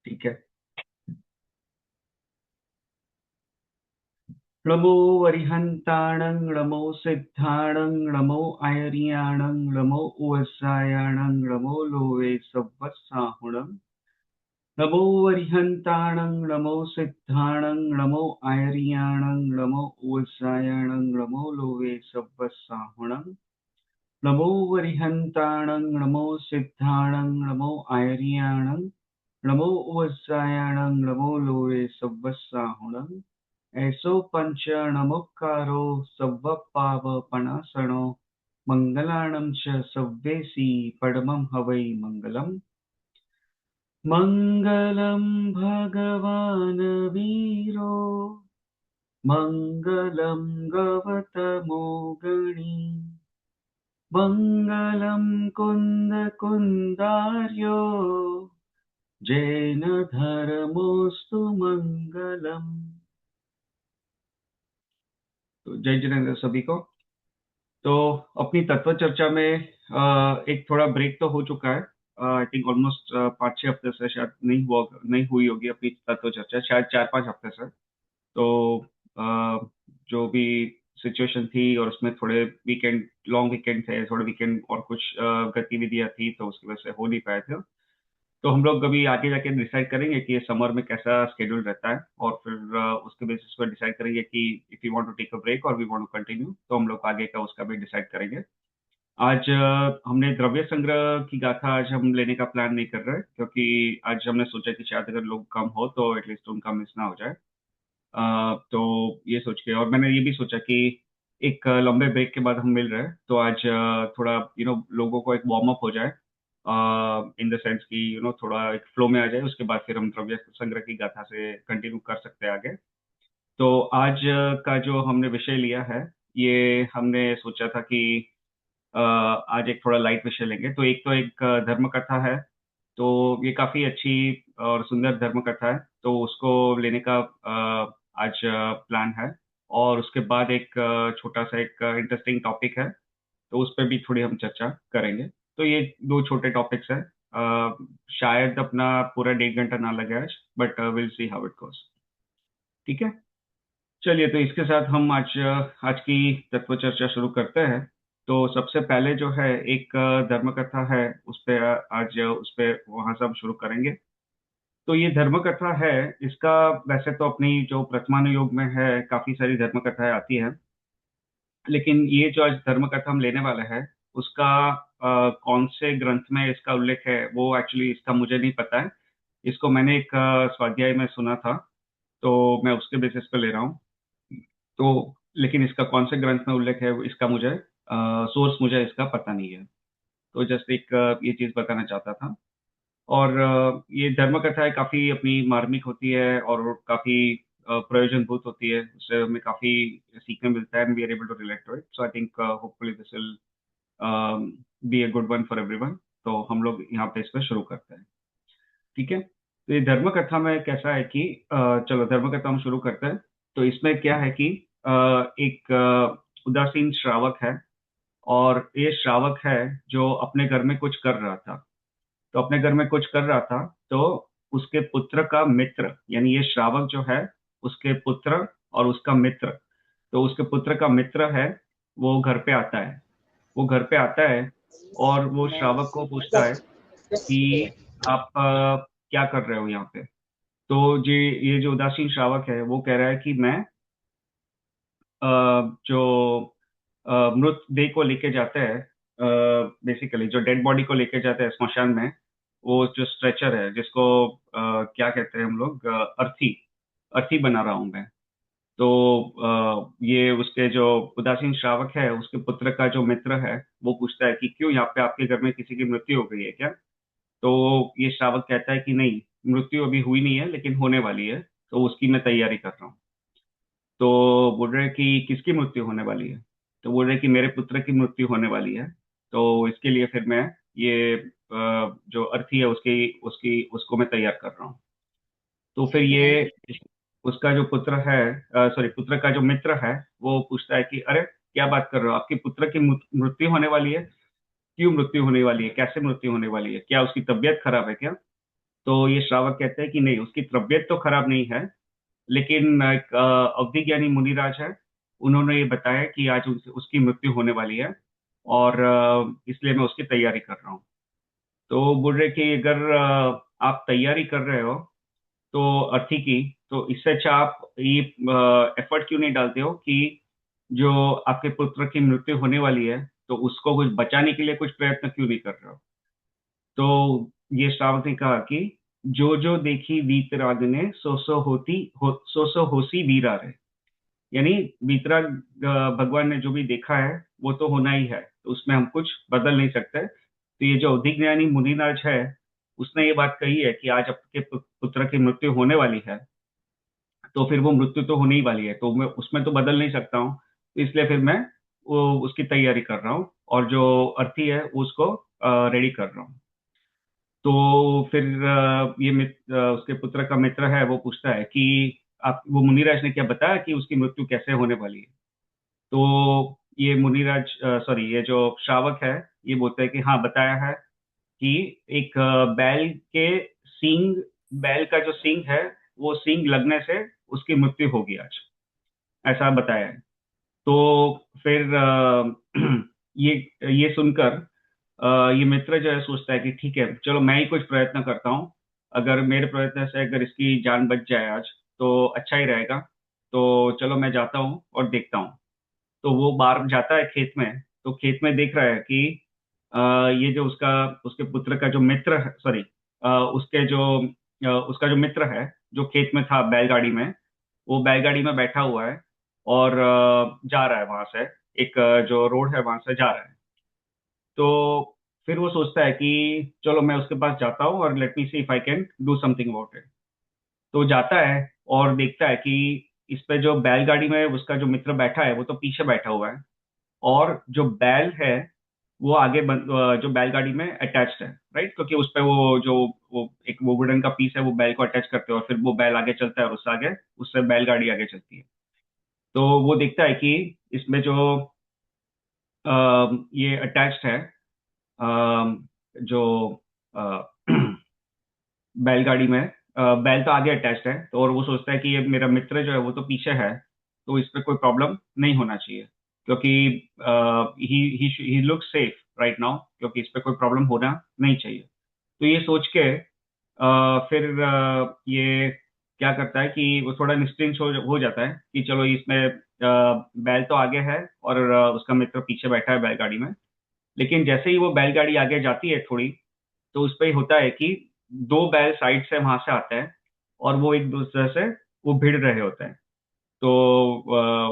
ठीक है। नमो वरिहंताणं नमो सिद्धाणं नमो आयर्याणं नमो उवस्सायाणं नमो लोवे सव्वत्साहुणं नमो वरिहंताणं नमो सिद्धाणं नमो आयर्याणं नमो उवस्सायाणं नमो लोवे सव्वत्साहुणं नमो वरिहंताणं नमो सिद्धाणं नमो आयर्याणं नमो उवस्सायाणं नमो लोवे सव्वत्साहुणं ऐसो पंच नमोक्कारो सव्वपावपणासनो मङ्गलाणं च सव्वेसी परमं हवै मङ्गलम् मङ्गलं भगवान् वीरो मङ्गलं गवतमो गणी मङ्गलं कुन्दकुन्दार्यो जैन धर्मोऽस्तु मङ्गलम्। तो जय जिनेन्द्र सभी को। तो अपनी तत्व चर्चा में एक थोड़ा ब्रेक तो हो चुका है। आई थिंक ऑलमोस्ट 5-6 हफ्ते से शायद नहीं हुई होगी अपनी तत्व चर्चा, शायद 4-5 हफ्ते से। तो जो भी सिचुएशन थी और उसमें थोड़े वीकेंड, लॉन्ग वीकेंड थे, थोड़े वीकेंड और कुछ गतिविधियां थी, तो उसकी वजह से हो नहीं पाए थे। तो हम लोग अभी आगे जाके डिसाइड करेंगे कि ये समर में कैसा शेड्यूल रहता है, और फिर उसके बेसिस पर डिसाइड करेंगे कि if you want to take a break और वी वांट टू कंटिन्यू, तो हम लोग आगे का उसका भी डिसाइड करेंगे। आज हमने द्रव्य संग्रह की गाथा आज हम लेने का प्लान नहीं कर रहे, क्योंकि आज हमने सोचा कि शायद अगर लोग कम हो तो एटलीस्ट उनका मिस ना हो जाए। तो ये सोच के, और मैंने ये भी सोचा कि एक लंबे ब्रेक के बाद हम मिल रहे हैं, तो आज थोड़ा लोगों को एक वार्म अप हो जाए, इन द सेंस कि थोड़ा एक फ्लो में आ जाए, उसके बाद फिर हम द्रव्य संग्रह की गाथा से कंटिन्यू कर सकते हैं आगे। तो आज का जो हमने विषय लिया है, ये हमने सोचा था कि आज एक थोड़ा लाइट विषय लेंगे। तो एक धर्म कथा है, तो ये काफी अच्छी और सुंदर धर्म कथा है, तो उसको लेने का आज प्लान है। और उसके बाद एक छोटा सा एक इंटरेस्टिंग टॉपिक है, तो उस पर भी थोड़ी हम चर्चा करेंगे। तो ये दो छोटे टॉपिक्स हैं। शायद अपना पूरा 1.5 घंटा ना लगे आज, but will see how it goes. ठीक है। चलिए, तो इसके साथ हम आज की तत्व चर्चा शुरू करते हैं। तो सबसे पहले जो है एक धर्म कथा है, उस पे आज उस पे वहां से हम शुरू करेंगे। तो ये धर्म कथा है, इसका वैसे तो अपनी जो प्रथमानुयोग में है काफी सारी धर्म कथाएं आती हैं, लेकिन ये जो आज धर्म कथा हम लेने वाले हैं, उसका कौन से ग्रंथ में इसका उल्लेख है वो एक्चुअली इसका मुझे नहीं पता है। इसको मैंने एक स्वाध्याय में सुना था, तो मैं उसके बेसिस पे ले रहा हूँ। तो लेकिन इसका कौन से ग्रंथ में उल्लेख है इसका मुझे सोर्स मुझे इसका पता नहीं है। तो जस्ट एक ये चीज बताना चाहता था। और ये धर्म कथाएं काफी अपनी मार्मिक होती है और काफी प्रयोजनभूत होती है, उससे हमें काफी सीखने मिलता है, and we are able to relate to it. So I think hopefully this will be a good one for everyone. तो हम लोग यहाँ पे इस पर शुरू करते हैं। ठीक है। तो ये धर्म कथा में कैसा है कि चलो धर्म कथा हम शुरू करते हैं। तो इसमें क्या है कि एक उदासीन श्रावक है, और ये श्रावक है जो अपने घर में कुछ कर रहा था। तो अपने घर में कुछ कर रहा था, तो उसके पुत्र का मित्र, यानी ये श्रावक जो है, उसके पुत्र और उसका मित्र, तो उसके पुत्र का मित्र है, वो घर पे आता है। वो घर पे आता है और वो श्रावक को पूछता है कि आप क्या कर रहे हो यहाँ पे। तो ये जो उदासीन श्रावक है वो कह रहा है कि मैं जो मृत देह को लेके जाते हैं, बेसिकली जो डेड बॉडी को लेके जाते हैं स्मशान में, वो जो स्ट्रेचर है जिसको क्या कहते हैं हम लोग, अर्थी, अर्थी बना रहा हूं मैं। तो ये उसके जो उदासीन श्रावक है, उसके पुत्र का जो मित्र है, वो पूछता है कि क्यों यहाँ पे आपके घर में किसी की मृत्यु हो गई है क्या। तो ये श्रावक कहता है कि नहीं, मृत्यु अभी हुई नहीं है, लेकिन होने वाली है, तो उसकी मैं तैयारी कर रहा हूँ। तो बोल रहे कि किसकी मृत्यु होने वाली है। तो बोल रहे कि मेरे पुत्र की मृत्यु होने वाली है, तो इसके लिए फिर मैं ये जो अर्थी है उसकी उसकी उसको मैं तैयार कर रहा हूँ। तो फिर ये उसका जो पुत्र है, सॉरी, पुत्र का जो मित्र है, वो पूछता है कि अरे क्या बात कर रहे हो, आपके पुत्र की मृत्यु होने वाली है। क्यों मृत्यु होने वाली है, कैसे मृत्यु होने वाली है, क्या उसकी तबीयत खराब है क्या। तो ये श्रावक कहते हैं कि नहीं, उसकी तबीयत तो खराब नहीं है, लेकिन एक अवधि ज्ञानी मुनिराज है, उन्होंने ये बताया कि आज उसकी मृत्यु होने वाली है, और इसलिए मैं उसकी तैयारी कर रहा हूँ। तो बोल रहे कि अगर आप तैयारी कर रहे हो तो अर्थी की, तो इससे अच्छा आप ये एफर्ट क्यों नहीं डालते हो कि जो आपके पुत्र की मृत्यु होने वाली है, तो उसको कुछ बचाने के लिए कुछ प्रयत्न क्यों नहीं कर रहे हो? तो ये श्रावक ने कहा कि जो जो देखी वीतराग ने, सो सो होसी वीरा रे। यानी वीतराग भगवान ने जो भी देखा है वो तो होना ही है, तो उसमें हम कुछ बदल नहीं सकते। तो ये जो अवधिज्ञानी मुनिराज है, उसने ये बात कही है कि आज आपके पुत्र की मृत्यु होने वाली है, तो फिर वो मृत्यु तो होने ही वाली है, तो मैं उसमें तो बदल नहीं सकता हूँ, तो इसलिए फिर मैं वो उसकी तैयारी कर रहा हूँ, और जो अर्थी है उसको रेडी कर रहा हूँ। तो फिर उसके पुत्र का मित्र है, वो पूछता है कि आप, वो मुनिराज ने क्या बताया कि उसकी मृत्यु कैसे होने वाली है? तो ये मुनिराज, सॉरी, ये जो श्रावक है, ये बोलता है कि हाँ, बताया है कि एक बैल का जो सींग है, वो सींग लगने से उसकी मृत्यु होगी आज, ऐसा बताया है। तो फिर ये ये सुनकर ये मित्र जो है सोचता है कि ठीक है, चलो मैं ही कुछ प्रयत्न करता हूँ, अगर मेरे प्रयत्न से अगर इसकी जान बच जाए आज, तो अच्छा ही रहेगा। तो चलो मैं जाता हूँ और देखता हूँ। तो वो बाहर जाता है खेत में, तो खेत में देख रहा है कि ये जो उसके पुत्र का जो मित्र है, सॉरी, उसका जो मित्र है, जो खेत में था बैलगाड़ी में, वो बैलगाड़ी में बैठा हुआ है, और जा रहा है वहां से, एक जो रोड है वहां से जा रहा है। तो फिर वो सोचता है कि चलो मैं उसके पास जाता हूँ और let me see if I can do something about it. तो जाता है और देखता है कि इस पे जो बैलगाड़ी में उसका जो मित्र बैठा है, वो तो पीछे बैठा हुआ है, और जो बैल है वो जो बैलगाड़ी में अटैच्ड है, राइट, क्योंकि उस पे वो वुडन का पीस है, वो बैल को अटैच करते हैं, और फिर वो बैल आगे चलता है, और उससे बैलगाड़ी आगे चलती है। तो वो देखता है कि इसमें जो ये अटैच्ड है, जो अ, बैलगाड़ी में बैल तो आगे अटैच्ड है, तो और वो सोचता है कि ये मेरा मित्र जो है वो तो पीछे है, तो इस पे कोई प्रॉब्लम नहीं होना चाहिए, क्योंकि ही ही लुक सेफ राइट नाउ, क्योंकि इस पे कोई प्रॉब्लम होना नहीं चाहिए। तो ये सोच के फिर ये क्या करता है कि वो थोड़ा निश्चिंत हो जाता है कि चलो इसमें बैल तो आगे है, और उसका मित्र पीछे बैठा है बैलगाड़ी में। लेकिन जैसे ही वो बैलगाड़ी आगे जाती है थोड़ी, तो उस पे ही होता है कि दो बैल साइड से वहां से आते हैं, और वो एक दूसरे से वो भिड़ रहे होते हैं। तो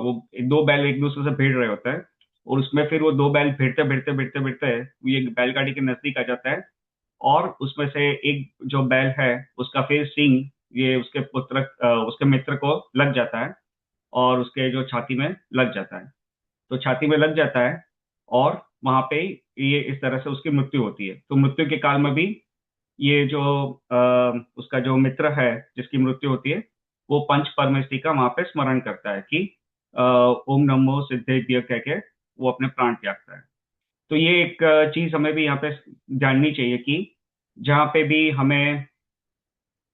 वो दो बैल एक दूसरे से भिड़ रहे होते हैं, और उसमें फिर वो दो बैल भिड़ते भिड़ते भिड़ते भिड़ते ये बैलगाड़ी के नजदीक आ जाता है, और उसमें से एक जो बैल है, उसका फिर सींग ये उसके मित्र को लग जाता है, और उसके जो छाती में लग जाता है। तो छाती में लग जाता है, और वहां पे ये इस तरह से उसकी मृत्यु होती है। तो मृत्यु के काल में भी ये जो उसका जो मित्र है जिसकी मृत्यु होती है, वो पंच परमेष्टि का वहां पे स्मरण करता है कि ओम नमो सिद्धेभ्य कह के वो अपने प्राण त्यागता है। तो ये एक चीज हमें भी यहाँ पे जाननी चाहिए कि जहाँ पे भी हमें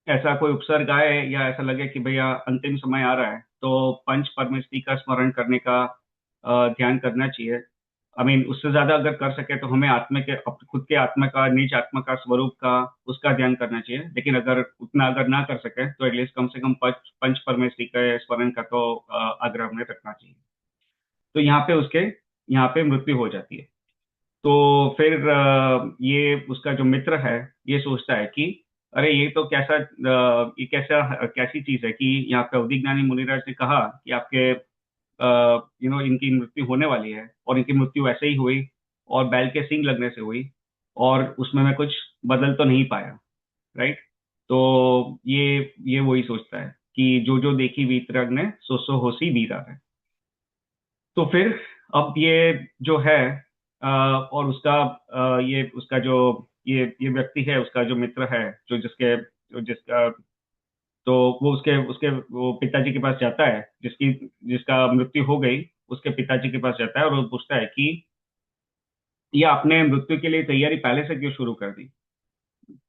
ऐसा कोई उपसर्ग आए, या ऐसा लगे कि भैया अंतिम समय आ रहा है, तो पंच परमेष्टि का स्मरण करने का ध्यान करना चाहिए। आई मीन उससे ज्यादा अगर कर सके तो हमें खुद के आत्मा का, निज आत्मा का स्वरूप का, उसका ध्यान करना चाहिए। लेकिन अगर उतना अगर ना कर सके, तो एटलीस्ट कम से कम पंच पंच परमेष्टि के स्मरण का तो आग्रह हमें रखना चाहिए। तो यहाँ पे मृत्यु हो जाती है। तो फिर ये उसका जो मित्र है, ये सोचता है कि अरे ये तो ये कैसी चीज है कि यहाँ पे अवधिज्ञानी मुनिराज ने कहा कि आपके इनकी मृत्यु होने वाली है, और इनकी मृत्यु ऐसे ही हुई, और बैल के सींग लगने से हुई, और उसमें मैं कुछ बदल तो नहीं पाया, राइट। तो ये वही सोचता है कि जो जो देखी वीतराग ने, सो सो होसी वीरा है। तो फिर अब ये जो है और ये उसका जो ये व्यक्ति है, उसका जो मित्र है, जो जिसका तो वो उसके उसके वो पिताजी के पास जाता है, जिसका मृत्यु हो गई, उसके पिताजी के पास जाता है, और वो पूछता है कि ये आपने मृत्यु के लिए तैयारी पहले से क्यों शुरू कर दी?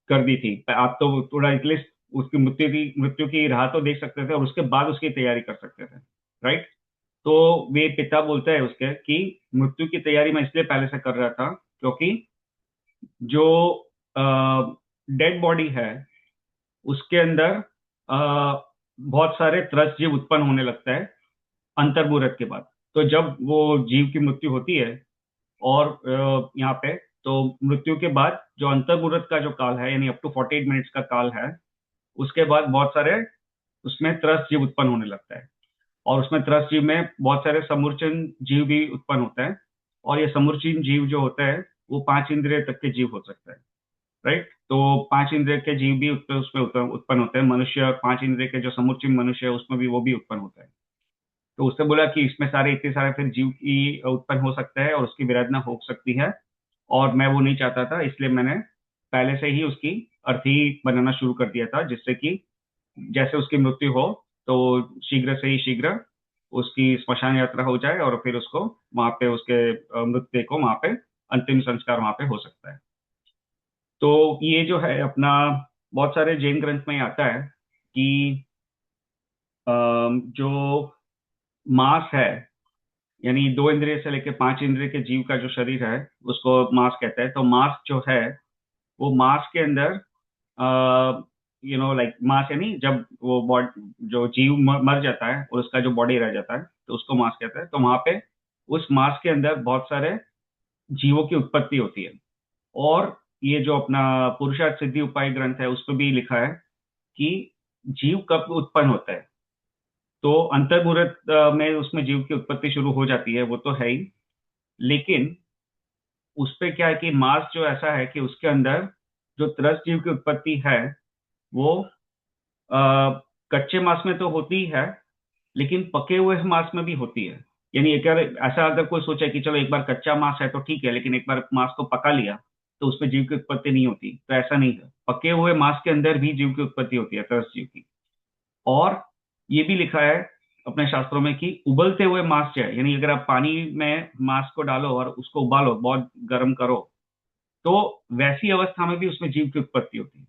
कर दी थी। आप तो थोड़ा एटलीस्ट उसकी मृत्यु की राह तो देख सकते थे और उसके बाद उसकी तैयारी कर सकते थे, राइट। तो वे पिता बोलते हैं उसके कि मृत्यु की तैयारी मैं इसलिए पहले से कर रहा था क्योंकि जो डेड बॉडी है उसके अंदर बहुत सारे त्रस्त जीव उत्पन्न होने लगता है अंतर्मुहूर्त के बाद। तो जब वो जीव की मृत्यु होती है और यहाँ पे तो मृत्यु के बाद जो अंतर्मुहूर्त का जो काल है यानी अप टू 48 मिनट्स का काल है, उसके बाद बहुत सारे उसमें त्रस्त जीव उत्पन्न होने लगता है। और उसमें त्रस्त जीव में बहुत सारे समूर्चन जीव भी उत्पन्न होता है। और ये समूर्चन जीव जो होता है वो 5 इंद्रिय तक के जीव हो सकता है, राइट। तो 5 इंद्रिय के जीव भी उसमें उत्पन्न होते हैं। मनुष्य 5 इंद्रिय के जो समूर्चन मनुष्य है उसमें भी वो भी उत्पन्न होता है। तो उससे बोला कि इसमें सारे इतने सारे फिर जीव की उत्पन्न हो सकता है और उसकी विराधना हो सकती है। और मैं वो नहीं चाहता था, इसलिए मैंने पहले से ही उसकी अर्थी बनाना शुरू कर दिया था, जिससे कि जैसे उसकी मृत्यु हो तो शीघ्र से ही शीघ्र उसकी स्मशान यात्रा हो जाए और फिर उसको वहां पे उसके मृत्यु को वहां पे अंतिम संस्कार वहां पे हो सकता है। तो ये जो है अपना बहुत सारे जैन ग्रंथ में आता है कि जो मांस है यानी 2 इंद्रिय से लेकर 5 इंद्रिय के जीव का जो शरीर है उसको मांस कहते हैं। तो मांस जो है वो मांस के अंदर लाइक मांस यानी जब वो बॉडी जो जीव मर जाता है और उसका जो बॉडी रह जाता है तो उसको मांस कहते हैं। तो वहां पे उस मांस के अंदर बहुत सारे जीवों की उत्पत्ति होती है। और ये जो अपना पुरुषार्थ सिद्धि उपाय ग्रंथ है उस पर भी लिखा है कि जीव कब उत्पन्न होता है। तो अंतर्मुहूर्त में उसमें जीव की उत्पत्ति शुरू हो जाती है, वो तो है ही। लेकिन उस पे क्या है कि मांस जो ऐसा है कि उसके अंदर जो त्रस्त जीव की उत्पत्ति है वो कच्चे मांस में तो होती ही है, लेकिन पके हुए मांस में भी होती है। यानी अगर ऐसा अगर कोई सोचे कि चलो एक बार कच्चा मांस है तो ठीक है, लेकिन एक बार मांस को पका लिया तो उसमें जीव की उत्पत्ति नहीं होती, तो ऐसा नहीं है। पके हुए मांस के अंदर भी जीव की उत्पत्ति होती है, त्रस्त जीव की। और ये भी लिखा है अपने शास्त्रों में कि उबलते हुए मांस जो है यानी अगर आप पानी में मांस को डालो और उसको उबालो, बहुत गर्म करो, तो वैसी अवस्था में भी उसमें जीव की उत्पत्ति होती है।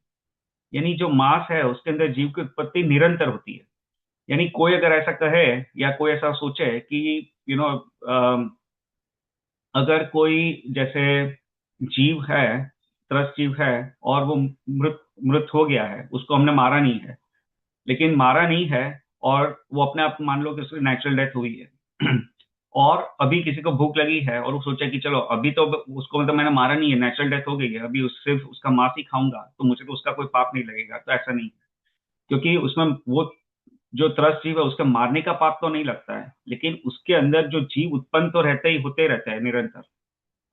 यानी जो मांस है उसके अंदर जीव की उत्पत्ति निरंतर होती है। यानी कोई अगर ऐसा कहे या कोई ऐसा सोचे कि यू नो अगर कोई जैसे जीव है, त्रस्त जीव है और वो मृत मृत हो गया है, उसको हमने मारा नहीं है, लेकिन मारा नहीं है और वो अपने आप मान लो कि उसकी नेचुरल डेथ हुई है और अभी किसी को भूख लगी है और वो सोचा कि चलो अभी तो उसको मतलब मैंने मारा नहीं है, नेचुरल डेथ हो गई है, अभी सिर्फ उसका मांस ही खाऊंगा तो मुझे तो उसका कोई पाप नहीं लगेगा। तो ऐसा नहीं, क्योंकि उसमें वो जो त्रस्त जीव है उसके मारने का पाप तो नहीं लगता है, लेकिन उसके अंदर जो जीव उत्पन्न तो रहते ही होते रहते हैं निरंतर।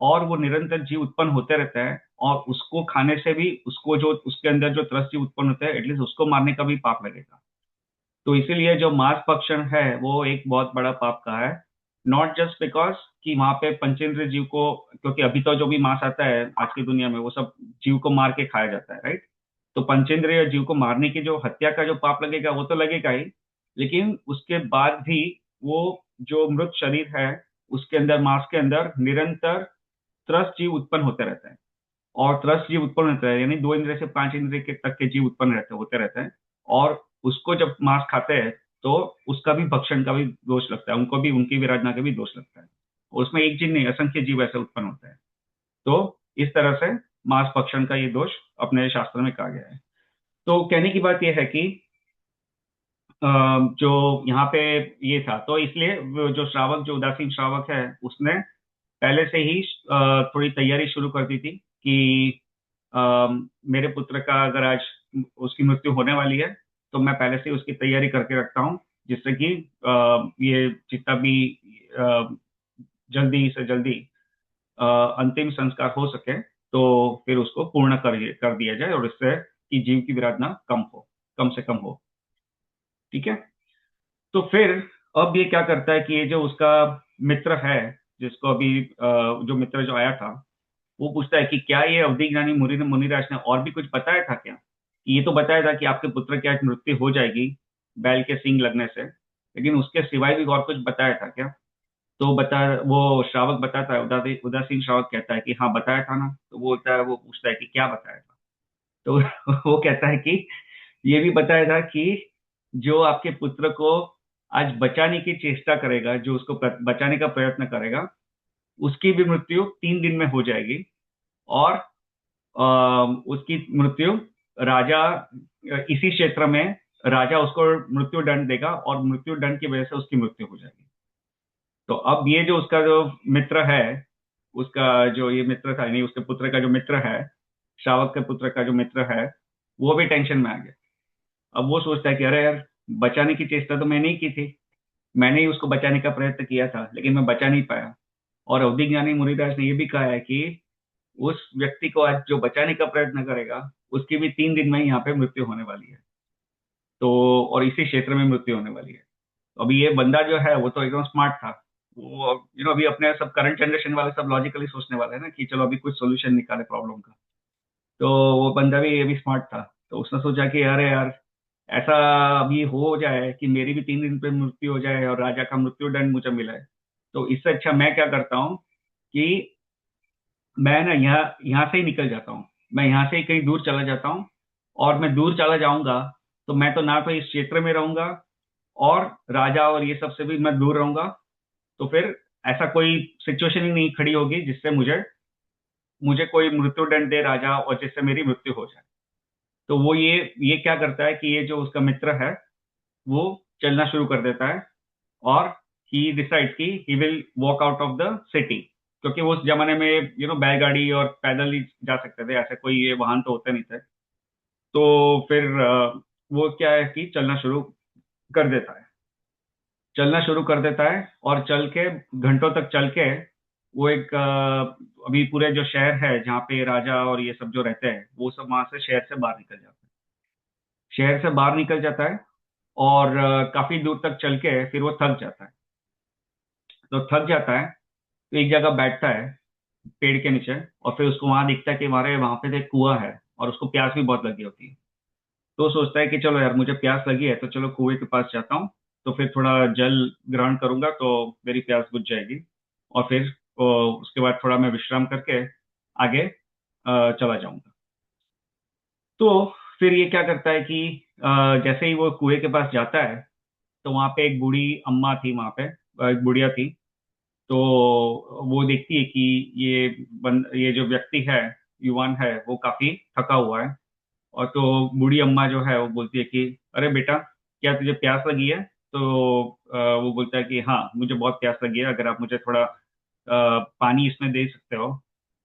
और वो निरंतर जीव उत्पन्न होते रहता है और उसको खाने से भी उसको जो उसके अंदर जो त्रस्त जीव उत्पन्न होते हैं एटलीस्ट उसको मारने का भी पाप लगेगा। तो इसीलिए जो मांस भक्षण है वो एक बहुत बड़ा पाप का है। नॉट जस्ट बिकॉज कि वहां पे पंचेंद्रिय जीव को, क्योंकि अभी तो जो भी मांस आता है आज की दुनिया में वो सब जीव को मार के खाया जाता है, राइट। तो पंचेंद्रिय जीव को मारने की जो हत्या का जो पाप लगेगा वो तो लगेगा ही, लेकिन उसके बाद भी वो जो मृत शरीर है उसके अंदर मांस के अंदर निरंतर त्रस्त जीव उत्पन्न होते रहता है। और त्रस्त जीव उत्पन्न होता है यानी 2 इंद्रिय से 5 इंद्रिय के तक के जीव उत्पन्न होते रहते हैं। और उसको जब मांस खाते हैं तो उसका भी भक्षण का भी दोष लगता है, उनको भी उनकी विराधना का भी दोष लगता है। उसमें एक जीव नहीं, असंख्य जीव ऐसे उत्पन्न होते हैं। तो इस तरह से मांस भक्षण का ये दोष अपने शास्त्र में कहा गया है। तो कहने की बात यह है कि जो यहाँ पे ये था, तो इसलिए वो जो श्रावक, जो उदासीन श्रावक है, उसने पहले से ही थोड़ी तैयारी शुरू कर दी थी कि मेरे पुत्र का अगर आज उसकी मृत्यु होने वाली है तो मैं पहले से ही उसकी तैयारी करके रखता हूँ, जिससे कि ये जितना भी अ, जल्दी से जल्दी अंतिम संस्कार हो सके तो फिर उसको पूर्ण कर दिया जाए और इससे कि जीव की विराधना कम से कम हो। ठीक है। तो फिर अब ये क्या करता है कि ये जो उसका मित्र है, जिसको अभी जो मित्र जो आया था, वो पूछता है कि क्या ये अवधि ज्ञानी मुनिराज ने और भी कुछ बताया था क्या। कि ये तो बताया था कि आपके पुत्र की आज मृत्यु हो जाएगी बैल के सींग लगने से, लेकिन उसके सिवाय भी और कुछ बताया था क्या। तो वो श्रावक बताता है, उदासीन श्रावक कहता है कि हाँ बताया था ना। तो वो पूछता है कि क्या बताया था। तो वो कहता है कि ये भी बताया था कि जो आपके पुत्र को आज बचाने की चेष्टा करेगा, जो उसको बचाने का प्रयत्न करेगा, उसकी भी मृत्यु 3 दिन में हो जाएगी। और उसकी मृत्यु राजा, इसी क्षेत्र में राजा उसको मृत्यु दंड देगा और मृत्यु दंड की वजह से उसकी मृत्यु हो जाएगी। तो अब ये जो उसका जो मित्र है, उसका जो ये मित्र था, नहीं उसके पुत्र का जो मित्र है, श्रावक के पुत्र का जो मित्र है, वो भी टेंशन में आ गया। अब वो सोचता है कि अरे यार, बचाने की चेष्टा तो मैंने ही की थी, मैंने ही उसको बचाने का प्रयत्न किया था, लेकिन मैं बचा नहीं पाया। और अवधि ज्ञानी मुनिदास ने ये भी कहा है कि उस व्यक्ति को आज जो बचाने का प्रयत्न करेगा, उसकी भी 3 दिन में ही यहाँ पे मृत्यु होने वाली है। तो और इसी क्षेत्र में मृत्यु होने वाली है। तो अभी ये बंदा जो है वो तो एकदम स्मार्ट था। वो अभी अपने सब करंट जनरेशन वाले सब लॉजिकली सोचने वाले हैं ना कि चलो अभी कुछ सोल्यूशन निकाले प्रॉब्लम का। तो वो बंदा भी ये भी स्मार्ट था, तो उसने सोचा कि अरे यार, ऐसा अभी हो जाए कि मेरी भी 3 दिन पे मृत्यु हो जाए और राजा का मृत्यु दंड मुझे मिले, तो इससे अच्छा मैं क्या करता हूँ कि मैं ना यहाँ यहाँ से ही निकल जाता हूँ। मैं यहाँ से ही कहीं दूर चला जाता हूँ। और मैं दूर चला जाऊंगा तो मैं तो ना तो इस क्षेत्र में रहूंगा, और राजा और ये सब से भी मैं दूर रहूंगा। तो फिर ऐसा कोई सिचुएशन ही नहीं खड़ी होगी जिससे मुझे मुझे कोई मृत्यु दंड दे राजा और जिससे मेरी मृत्यु हो जाए। तो वो ये क्या करता है कि ये जो उसका मित्र है, वो चलना शुरू कर देता है। और ही डिसाइड कि he will walk out of the city, क्योंकि वो उस जमाने में बैलगाड़ी और पैदल ही जा सकते थे, ऐसे कोई ये वाहन तो होते नहीं थे। तो फिर वो क्या है कि चलना शुरू कर देता है। चलना शुरू कर देता है और चल के घंटों तक चल के वो एक अभी पूरे जो शहर है जहाँ पे राजा और ये सब जो रहते हैं, वो सब वहां से शहर से बाहर निकल जाते हैं। शहर से बाहर निकल जाता है और काफी दूर तक चल के फिर वो थक जाता है। तो थक जाता है तो एक जगह बैठता है पेड़ के नीचे, और फिर उसको वहां दिखता है कि हमारे वहां पे तो एक कुआं है और उसको प्यास भी बहुत लगी होती है। तो सोचता है कि चलो यार, मुझे प्यास लगी है तो चलो कुएं के पास जाता हूँ, तो फिर थोड़ा जल ग्रहण करूंगा तो मेरी प्यास बुझ जाएगी। और फिर उसके बाद थोड़ा मैं विश्राम करके आगे चला जाऊंगा। तो फिर ये क्या करता है कि जैसे ही वो कुएं के पास जाता है, तो वहां पे एक बूढ़ी अम्मा थी, वहां पे एक बुढ़िया थी। तो वो देखती है कि ये जो व्यक्ति है, युवान है, वो काफी थका हुआ है। और तो बूढ़ी अम्मा जो है वो बोलती है कि अरे बेटा, क्या तुझे प्यास लगी है? तो वो बोलता है कि हाँ, मुझे बहुत प्यास लगी है, अगर आप मुझे थोड़ा पानी इसमें दे सकते हो।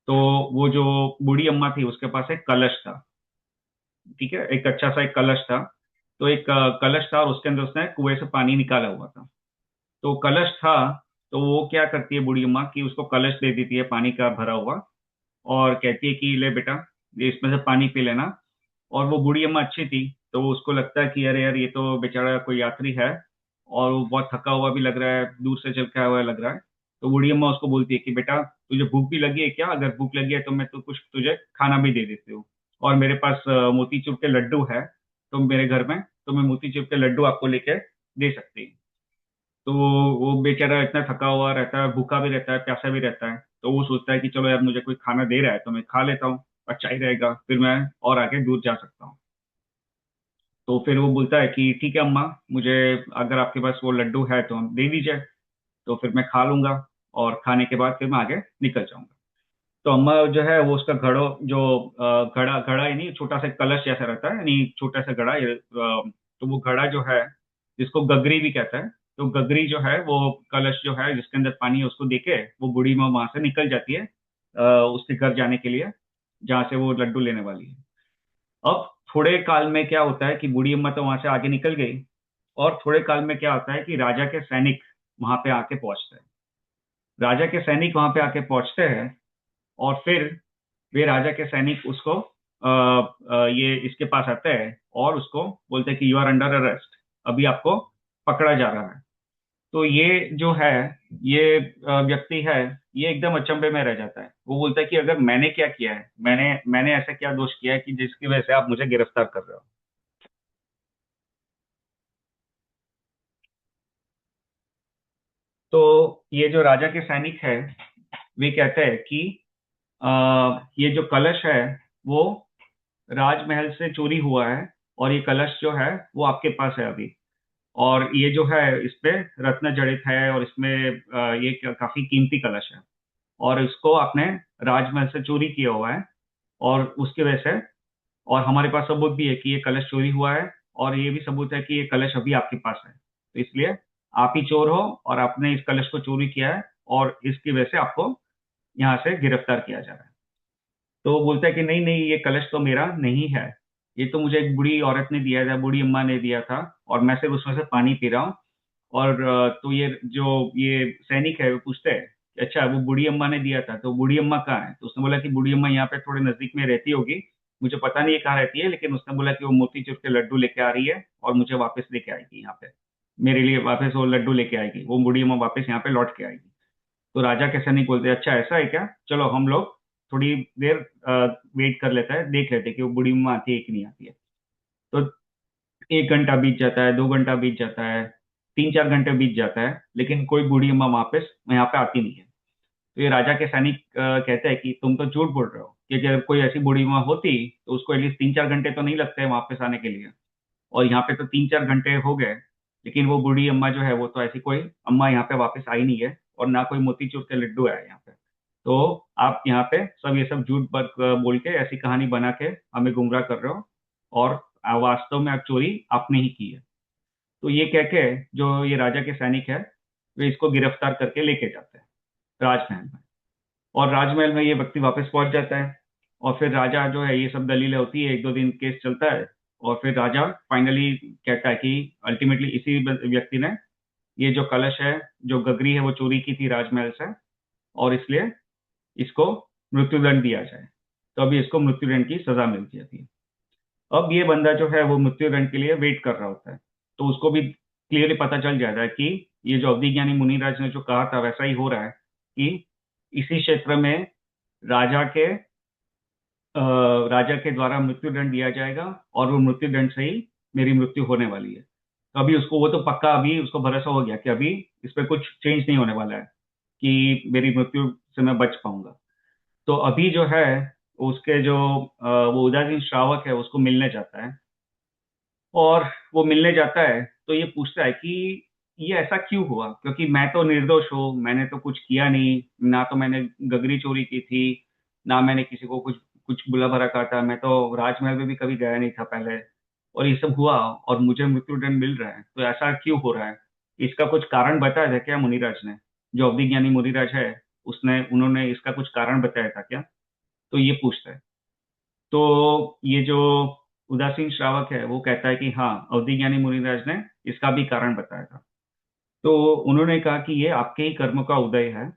तो वो जो बूढ़ी अम्मा थी उसके पास एक कलश था। ठीक है, एक अच्छा सा एक कलश था। तो एक कलश था और उसके अंदर उसने कुएं से पानी निकाला हुआ था। तो कलश था। तो वो क्या करती है बूढ़ी अम्मा कि उसको कलश दे देती है पानी का भरा हुआ, और कहती है कि ले बेटा, ये इसमें से पानी पी लेना। और वो बूढ़ी अम्मा अच्छी थी, तो उसको लगता है कि अरे यार, ये तो बेचारा कोई यात्री है और वो बहुत थका हुआ भी लग रहा है, दूर से चल के आया हुआ लग रहा है। तो बूढ़ी अम्मा उसको बोलती है कि बेटा, तुझे भूख भी लगी है क्या? अगर भूख लगी है तो मैं तो कुछ तुझे खाना भी दे देती हूँ। और मेरे पास मोतीचूर के लड्डू है, तो मेरे घर में, तो मैं मोतीचूर के लड्डू आपको लेके दे सकती हूँ। तो वो बेचारा इतना थका हुआ रहता है, भूखा भी रहता है, प्यासा भी रहता है, तो वो सोचता है कि चलो यार, मुझे कोई खाना दे रहा है तो मैं खा लेता हूँ, अच्छा ही रहेगा, फिर मैं और आगे दूर जा सकता हूँ। तो फिर वो बोलता है कि ठीक है अम्मा, मुझे अगर आपके पास वो लड्डू है तो हम दे दीजिए, तो फिर मैं खा लूंगा और खाने के बाद फिर मैं आगे निकल जाऊंगा। तो अम्मा जो है वो उसका घड़ो जो घड़ा घड़ा यानी छोटा सा कलश जैसा रहता है, यानी छोटा सा घड़ा तो वो घड़ा जो है, जिसको गगरी भी कहता है, तो गगरी जो है वो कलश जो है जिसके अंदर पानी है, उसको देके वो बूढ़ी माँ वहां से निकल जाती है उसके घर जाने के लिए, जहाँ से वो लड्डू लेने वाली है। अब थोड़े काल में क्या होता है कि बूढ़ी अम्मा तो वहां से आगे निकल गई, और थोड़े काल में क्या होता है कि राजा के सैनिक वहां पे आके पहुंचते हैं। राजा के सैनिक वहां पे आके पहुंचते हैं, और फिर वे राजा के सैनिक उसको ये इसके पास आते हैं और उसको बोलते हैं कि यू आर अंडर अरेस्ट, अभी आपको पकड़ा जा रहा है। तो ये जो है, ये व्यक्ति है, ये एकदम अचंभे में रह जाता है। वो बोलता है कि अगर मैंने क्या किया है, मैंने ऐसा क्या दोष किया है कि जिसकी वजह से आप मुझे गिरफ्तार कर रहे हो? तो ये जो राजा के सैनिक है, वे कहते हैं कि ये जो कलश है वो राजमहल से चोरी हुआ है और ये कलश जो है वो आपके पास है अभी। और ये जो है इस पे रत्न जड़ित है और इसमें ये काफी कीमती कलश है। और इसको आपने राजमहल से चोरी किया हुआ है। और उसकी वजह से, और हमारे पास सबूत भी है कि ये कलश चोरी हुआ है। और ये भी सबूत है कि ये कलश अभी आपके पास है, तो इसलिए आप ही चोर हो और आपने इस कलश को चोरी किया है, और इसकी वजह से आपको यहाँ से गिरफ्तार किया जा रहा है। तो वो बोलता है कि नहीं नहीं, ये कलश तो मेरा नहीं है, ये तो मुझे एक बुढ़ी औरत ने दिया था, बूढ़ी अम्मा ने दिया था, और मैं सिर्फ उसमें से पानी पी रहा हूँ। और तो ये सैनिक है वो पूछते हैं कि अच्छा, वो बूढ़ी अम्मा ने दिया था, तो बूढ़ी अम्मा कहाँ है? तो उसने बोला कि बूढ़ी अम्मा यहाँ पे थोड़े नजदीक में रहती होगी, मुझे पता नहीं है कहाँ रहती है, लेकिन उसने बोला कि वो मोतीचूर के लड्डू लेके आ रही है और मुझे वापस लेके आएगी यहाँ पे, मेरे लिए वापस वो लड्डू लेके आएगी, वो बूढ़ी अम्मा वापस यहाँ पे लौट के आएगी। तो राजा के सैनिक बोलते हैं अच्छा ऐसा है क्या, चलो हम लोग थोड़ी देर वेट कर लेते हैं, देख लेते हैं कि वो बूढ़ी अम्मा आती है कि नहीं आती है। तो 1 घंटा बीत जाता है, 2 घंटा बीत जाता है, 3-4 घंटे बीत जाता है, लेकिन कोई बूढ़ी अम्मा वापस यहाँ पे आती नहीं है। तो ये राजा के सैनिक कहते हैं कि तुम तो झूठ बोल रहे हो, क्योंकि अगर कोई ऐसी बूढ़ी अम्मा होती तो उसको एटलीस्ट 3-4 घंटे तो नहीं लगते हैं वापस आने के लिए। और यहाँ पे तो 3-4 घंटे हो गए, लेकिन वो बूढ़ी अम्मा जो है वो तो ऐसी कोई अम्मा यहाँ पे वापस आई नहीं है, और ना कोई मोतीचूर के लड्डू है यहाँ पे। तो आप यहाँ पे सब ये सब झूठ बोल के ऐसी कहानी बना के हमें गुमराह कर रहे हो, और वास्तव में आप चोरी आपने ही की है। तो ये कह के जो ये राजा के सैनिक है, वे इसको गिरफ्तार करके लेके जाते हैं राजमहल में। और राजमहल में ये व्यक्ति वापस पहुंच जाता है। और फिर राजा जो है, ये सब दलीलें होती है, 1-2 दिन केस चलता है, और फिर राजा फाइनली कहता है कि अल्टीमेटली इसी व्यक्ति ने ये जो कलश है, जो गगरी है, वो चोरी की थी राजमहल से, और इसलिए इसको मृत्युदंड दिया जाए। तो अभी इसको मृत्युदंड की सजा मिलती थी। अब ये बंदा जो है वो मृत्युदंड के लिए वेट कर रहा होता है। तो उसको भी क्लियरली पता चल जाता है कि ये जो अवधि ज्ञानी मुनिराज ने जो कहा था वैसा ही हो रहा है, कि इसी क्षेत्र में राजा के राजा के द्वारा मृत्युदंड दिया जाएगा, और वो मृत्युदंड से ही मेरी मृत्यु होने वाली है। तो अभी उसको, वो तो पक्का अभी उसको भरोसा हो गया कि अभी इस पे कुछ चेंज नहीं होने वाला है, कि मेरी मृत्यु से मैं बच पाऊंगा। तो अभी जो है उसके जो वो उदासीन श्रावक है उसको मिलने जाता है। और वो मिलने जाता है तो ये पूछता है कि ये ऐसा क्यों हुआ, क्योंकि मैं तो निर्दोष हूँ, मैंने तो कुछ किया नहीं, ना तो मैंने गगरी चोरी की थी, ना मैंने किसी को कुछ कुछ बुला भरा कहा था, मैं तो राजमहल में भी कभी गया नहीं था पहले, और ये सब हुआ और मुझे मृत्युदंड मिल रहा है, तो ऐसा क्यों हो रहा है? इसका कुछ कारण बताया था क्या मुनिराज ने? जो अवधि ज्ञानी मुनिराज है, उसने उन्होंने इसका कुछ कारण बताया था क्या? तो ये पूछता है। तो ये जो उदासीन श्रावक है वो कहता है कि हाँ, अवधि ज्ञानी मुनिराज ने इसका भी कारण बताया था। तो उन्होंने कहा कि ये आपके ही कर्म का उदय है।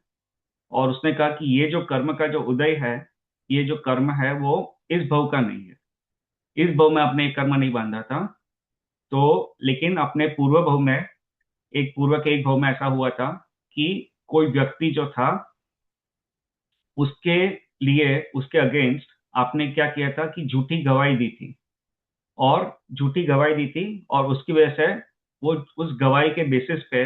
और उसने कहा कि ये जो कर्म का जो उदय है, ये जो कर्म है वो इस भव का नहीं है। इस भव में आपने एक कर्म नहीं बांधा था, तो लेकिन अपने पूर्व भव में, एक पूर्व के एक भव में ऐसा हुआ था कि कोई व्यक्ति जो था, उसके लिए, उसके अगेंस्ट आपने क्या किया था कि झूठी गवाही दी थी। और झूठी गवाही दी थी, और उसकी वजह से वो उस गवाही के बेसिस पे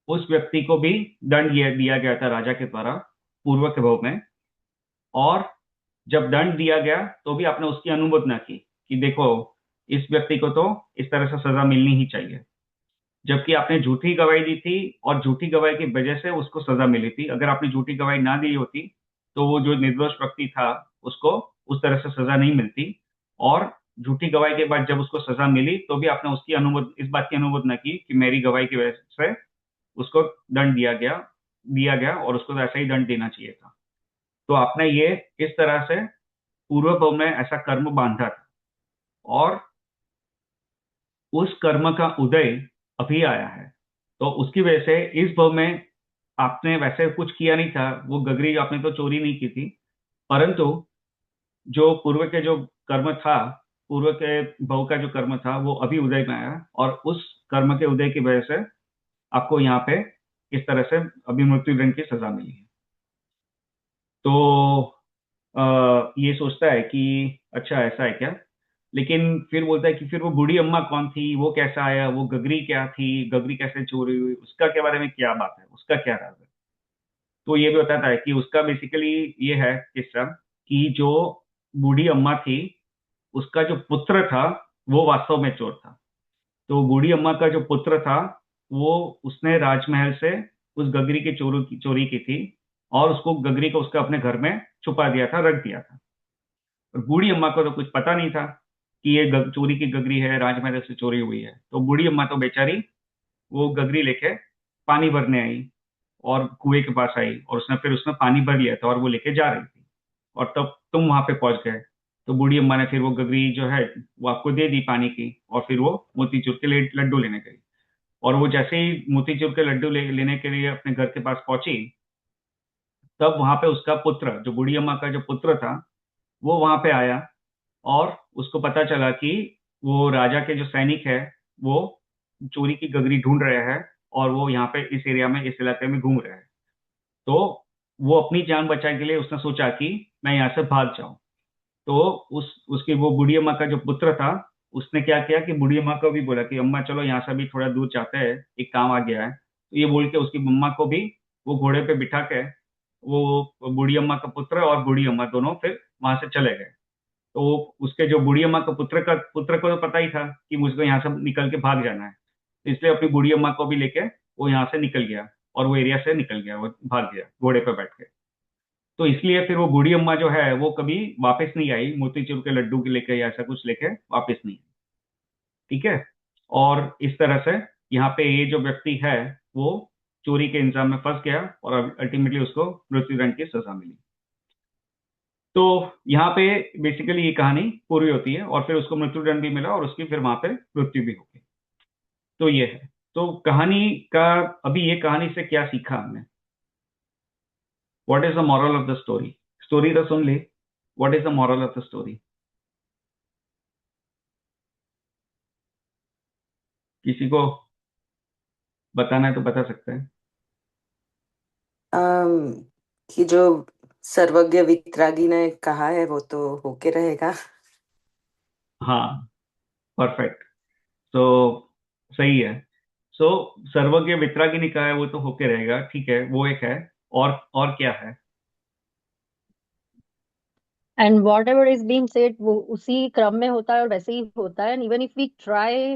उस व्यक्ति को भी दंड दिया दिया गया था राजा के द्वारा पूर्व के भव में। और जब दंड दिया गया तो भी आपने उसकी अनुमोदना की कि देखो, इस व्यक्ति को तो इस तरह से सजा मिलनी ही चाहिए, जबकि आपने झूठी गवाही दी थी, और झूठी गवाही की वजह से उसको सजा मिली थी। अगर आपने झूठी गवाही ना दी होती तो वो जो निर्दोष व्यक्ति था उसको उस तरह से सजा नहीं मिलती। और झूठी गवाही के बाद जब उसको सजा मिली तो भी आपने उसकी अनुमोद इस बात की अनुमोदना की कि मेरी गवाही की वजह से उसको दंड दिया गया और उसको तो ऐसा ही दंड देना चाहिए था। तो आपने ये इस तरह से पूर्व भव में ऐसा कर्म बांधा था, और उस कर्म का उदय अभी आया है। तो उसकी वजह से इस भव में आपने वैसे कुछ किया नहीं था, वो गगरी आपने तो चोरी नहीं की थी, परंतु जो पूर्व के जो कर्म था, पूर्व के भव का जो कर्म था वो अभी उदय में आया, और उस कर्म के उदय की वजह से आपको यहाँ पे इस तरह से अभी मृत्युदंड की सजा मिली है। तो ये सोचता है कि अच्छा ऐसा है क्या। लेकिन फिर बोलता है कि फिर वो बूढ़ी अम्मा कौन थी, वो कैसा आया, वो गगरी क्या थी, गगरी कैसे चोरी हुई, उसका के बारे में क्या बात है, उसका क्या राज है। तो ये भी बताता है कि उसका बेसिकली ये है किस्सा, कि जो बूढ़ी अम्मा थी उसका जो पुत्र था वो वास्तव में चोर था। तो बूढ़ी अम्मा का जो पुत्र था वो उसने राजमहल से उस गगरी की चोरी की थी, और उसको गगरी को उसका अपने घर में छुपा दिया था, रख दिया था। और बूढ़ी अम्मा को तो कुछ पता नहीं था कि ये चोरी की गगरी है, राजमहल से चोरी हुई है। तो बूढ़ी अम्मा तो बेचारी वो गगरी लेके पानी भरने आई और कुएं के पास आई, और उसने पानी भर लिया था और वो लेके जा रही थी, और तब तुम वहां पे पहुंच गए। तो बूढ़ी अम्मा ने फिर वो गगरी जो है वो आपको दे दी पानी की, और फिर वो मोतीचूर के लड्डू लेने गई। और वो जैसे ही मोतीचूर के लड्डू लेने के लिए अपने घर के पास पहुंची, तब वहां पे उसका पुत्र, जो बूढ़ी अम्मा का जो पुत्र था, वो वहां पे आया, और उसको पता चला कि वो राजा के जो सैनिक है वो चोरी की गगरी ढूंढ रहे हैं, और वो यहाँ पे इस एरिया में, इस इलाके में घूम रहे हैं। तो वो अपनी जान बचाने के लिए उसने सोचा कि मैं यहाँ से भाग जाऊं। तो उसकी वो बूढ़ी अम्मा का जो पुत्र था, उसने क्या किया कि बूढ़ी अम्मा को भी बोला कि अम्मा चलो यहाँ से भी थोड़ा दूर जाते हैं, एक काम आ गया है। तो ये बोल के उसकी मम्मा को भी वो घोड़े पे बिठा के वो बूढ़ी अम्मा का पुत्र और बूढ़ी अम्मा दोनों फिर वहां से चले गए। तो उसके जो बूढ़ी अम्मा का पुत्र को तो पता ही था कि मुझको यहाँ से निकल के भाग जाना है, तो इसलिए अपनी बूढ़ी अम्मा को भी लेके वो यहाँ से निकल गया, और वो एरिया से निकल गया, वो भाग गया घोड़े पे बैठ के। तो इसलिए फिर वो बूढ़ी अम्मा जो है वो कभी वापस नहीं आई, मोतीचूर के लड्डू के लेके या ऐसा कुछ लेके वापस नहीं आई। ठीक है। और इस तरह से यहाँ पे ये जो व्यक्ति है वो चोरी के इंजाम में फंस गया, और अल्टीमेटली उसको मृत्युदंड की सजा मिली। तो यहाँ पे बेसिकली ये कहानी पूरी होती है, और फिर उसको मृत्युदंड भी मिला और उसकी फिर वहां पे मृत्यु भी हो गई। तो ये है। तो कहानी का, अभी ये कहानी से क्या सीखा हमने? What is the moral of the story? Story तो सुन ली, what is the moral of the story? किसी को बताना है तो बता सकते हैं। अम, कि जो सर्वज्ञ वितरागी ने कहा है वो तो होके रहेगा। हाँ, परफेक्ट। तो सही है। सो सर्वज्ञ वितरागी ने कहा है वो तो होके रहेगा, ठीक है, वो एक है। और क्या है? And what ever is being said वो उसी क्रम में होता है और वैसे ही होता है। Even if we try,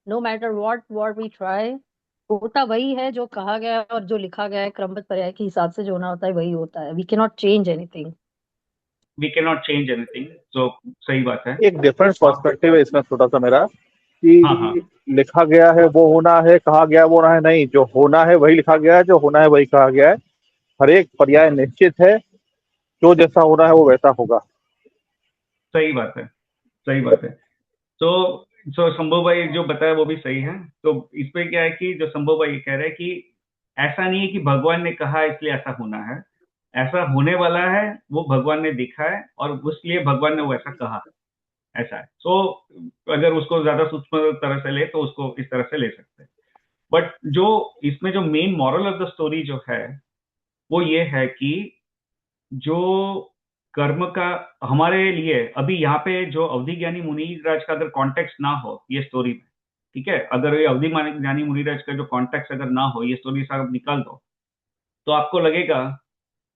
no matter what we try, होता वही है जो कहा गया है और जो लिखा गया है क्रमबद्ध पर्याय के हिसाब से जो होना होता है वही होता है। We can not change anything. We can not change anything. तो सही बात है। एक डिफरेंट पर्सपेक्टिव है इसमें छोटा सा मेरा, हाँ, हाँ। कि लिखा गया है वो होना है, कहा गया वो होना है, नहीं, जो होना है वही लिखा गया है, जो होना है वही कहा गया है। हर एक पर्याय निश्चित है, जो जैसा होना है वो वैसा होगा। सही बात है। सही बात है। तो शंभू भाई जो बताया वो भी सही है। तो इसमें क्या है कि जो शंभू भाई कह रहे हैं कि ऐसा नहीं है कि भगवान ने कहा इसलिए ऐसा होना है, ऐसा होने वाला है, वो भगवान ने दिखा है और उसलिए भगवान ने वो ऐसा कहा है, ऐसा है। तो अगर उसको ज्यादा सूक्ष्म तरह से ले तो उसको इस तरह से ले सकते हैं। बट जो इसमें जो main moral of the story जो है वो ये है कि जो कर्म का हमारे लिए अभी यहाँ पे जो अवधि ज्ञानी मुनिराज का अगर कॉन्टेक्स्ट ना हो ये स्टोरी में, ठीक है, अगर ये अवधि ज्ञानी मुनिराज का जो कॉन्टेक्स्ट अगर ना हो, ये स्टोरी से आप निकाल दो, तो आपको लगेगा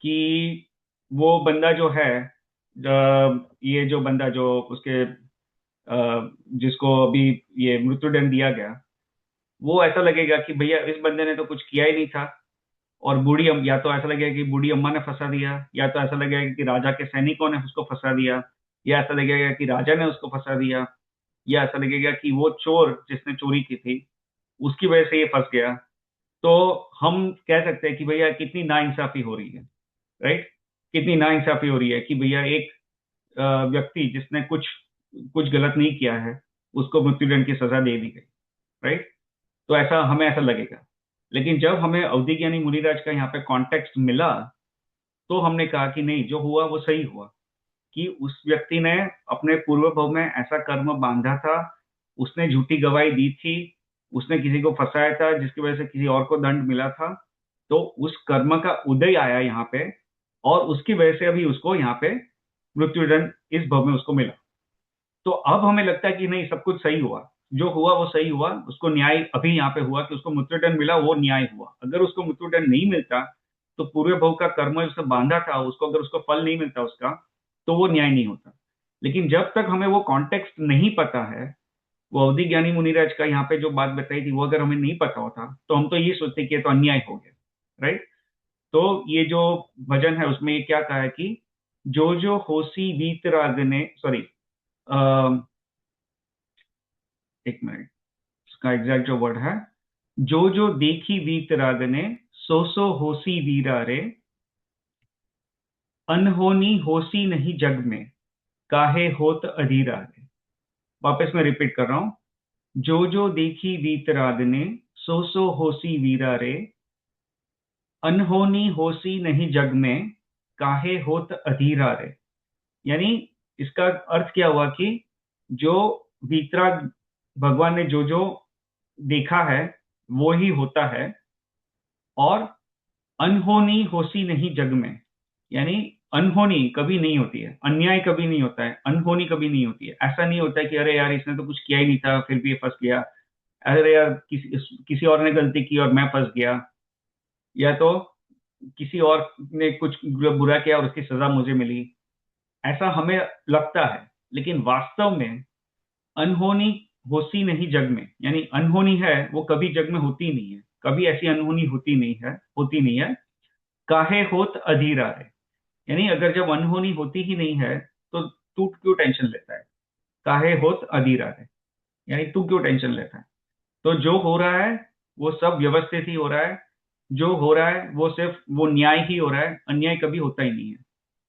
कि वो बंदा जो है, ये जो बंदा जो उसके जिसको अभी ये मृत्युदंड दिया गया, वो ऐसा लगेगा कि भैया इस बंदे ने तो कुछ किया ही नहीं था। और या तो ऐसा लगेगा कि बूढ़ी अम्मा ने फंसा दिया, या तो ऐसा लगेगा कि राजा के सैनिकों ने उसको फंसा दिया, या ऐसा लगेगा कि राजा ने उसको फंसा दिया, या ऐसा लगेगा कि वो चोर जिसने चोरी की थी उसकी वजह से ये फंस गया। तो हम कह सकते हैं कि भैया कितनी नाइंसाफी हो रही है, राइट? कितनी नाइंसाफी हो रही है कि भैया एक व्यक्ति जिसने कुछ कुछ गलत नहीं किया है उसको मृत्युदंड की सजा दे दी गई, राइट? तो ऐसा हमें ऐसा लगेगा। लेकिन जब हमें अवधि ज्ञानी मुनिराज का यहाँ पे कॉन्टेक्स्ट मिला, तो हमने कहा कि नहीं, जो हुआ वो सही हुआ, कि उस व्यक्ति ने अपने पूर्व भव में ऐसा कर्म बांधा था, उसने झूठी गवाही दी थी, उसने किसी को फंसाया था जिसकी वजह से किसी और को दंड मिला था। तो उस कर्म का उदय आया यहाँ पे, और उसकी वजह से अभी उसको यहाँ पे मृत्युदंड इस भव में उसको मिला। तो अब हमें लगता है कि नहीं, सब कुछ सही हुआ, जो हुआ वो सही हुआ, उसको न्याय अभी यहाँ पे हुआ कि उसको मृत्युदंड मिला, वो न्याय हुआ। अगर उसको मृत्युदंड नहीं मिलता तो पूर्व भव का कर्म उसने बांधा था उसको, अगर उसको फल नहीं मिलता उसका, तो वो न्याय नहीं होता। लेकिन जब तक हमें वो कॉन्टेक्स्ट नहीं पता है, वो अवधि ज्ञानी मुनिराज का यहाँ पे जो बात बताई थी वो अगर हमें नहीं पता होता तो हम तो ये सोचते कि ये तो अन्याय हो गया, राइट। तो ये जो भजन है उसमें ये क्या कहा है कि जो जो होसी वीतरागने, सॉरी, एक मिनट, इसका एग्जैक्ट जो वर्ड है, जो जो देखी वीतरागने सो सो होसी वीरा रे, अनहोनी होसी नहीं जग में, काहे होत अधीरा रे। वापस मैं रिपीट कर रहा हूं, जो जो देखी वीतरागने सो सो होसी वीरा रे, अनहोनी होसी नहीं जग में, काहे होत अधीरा रे। यानी इसका अर्थ क्या हुआ कि जो वीतराग भगवान ने जो जो देखा है वो ही होता है, और अनहोनी होसी नहीं जग में, यानी अनहोनी कभी नहीं होती है, अन्याय कभी नहीं होता है, अनहोनी कभी नहीं होती है। ऐसा नहीं होता है कि अरे यार इसने तो कुछ किया ही नहीं था फिर भी ये फंस गया, अरे यार किसी और ने गलती की और मैं फंस गया, या तो किसी और ने कुछ बुरा किया और उसकी सजा मुझे मिली, ऐसा हमें लगता है। लेकिन वास्तव में अनहोनी होती नहीं जग में, यानी अनहोनी है वो कभी जग में होती नहीं है, कभी ऐसी अनहोनी होती नहीं है। काहे होत अधीरा है, यानी अगर जब अनहोनी होती ही नहीं है तो तू क्यों टेंशन लेता है। काहे होत अधीरा है, यानी तू क्यों टेंशन लेता है। तो जो हो रहा है वो सब व्यवस्थित ही हो रहा है, जो हो रहा है वो सिर्फ वो न्याय ही हो रहा है, अन्याय कभी होता ही नहीं है,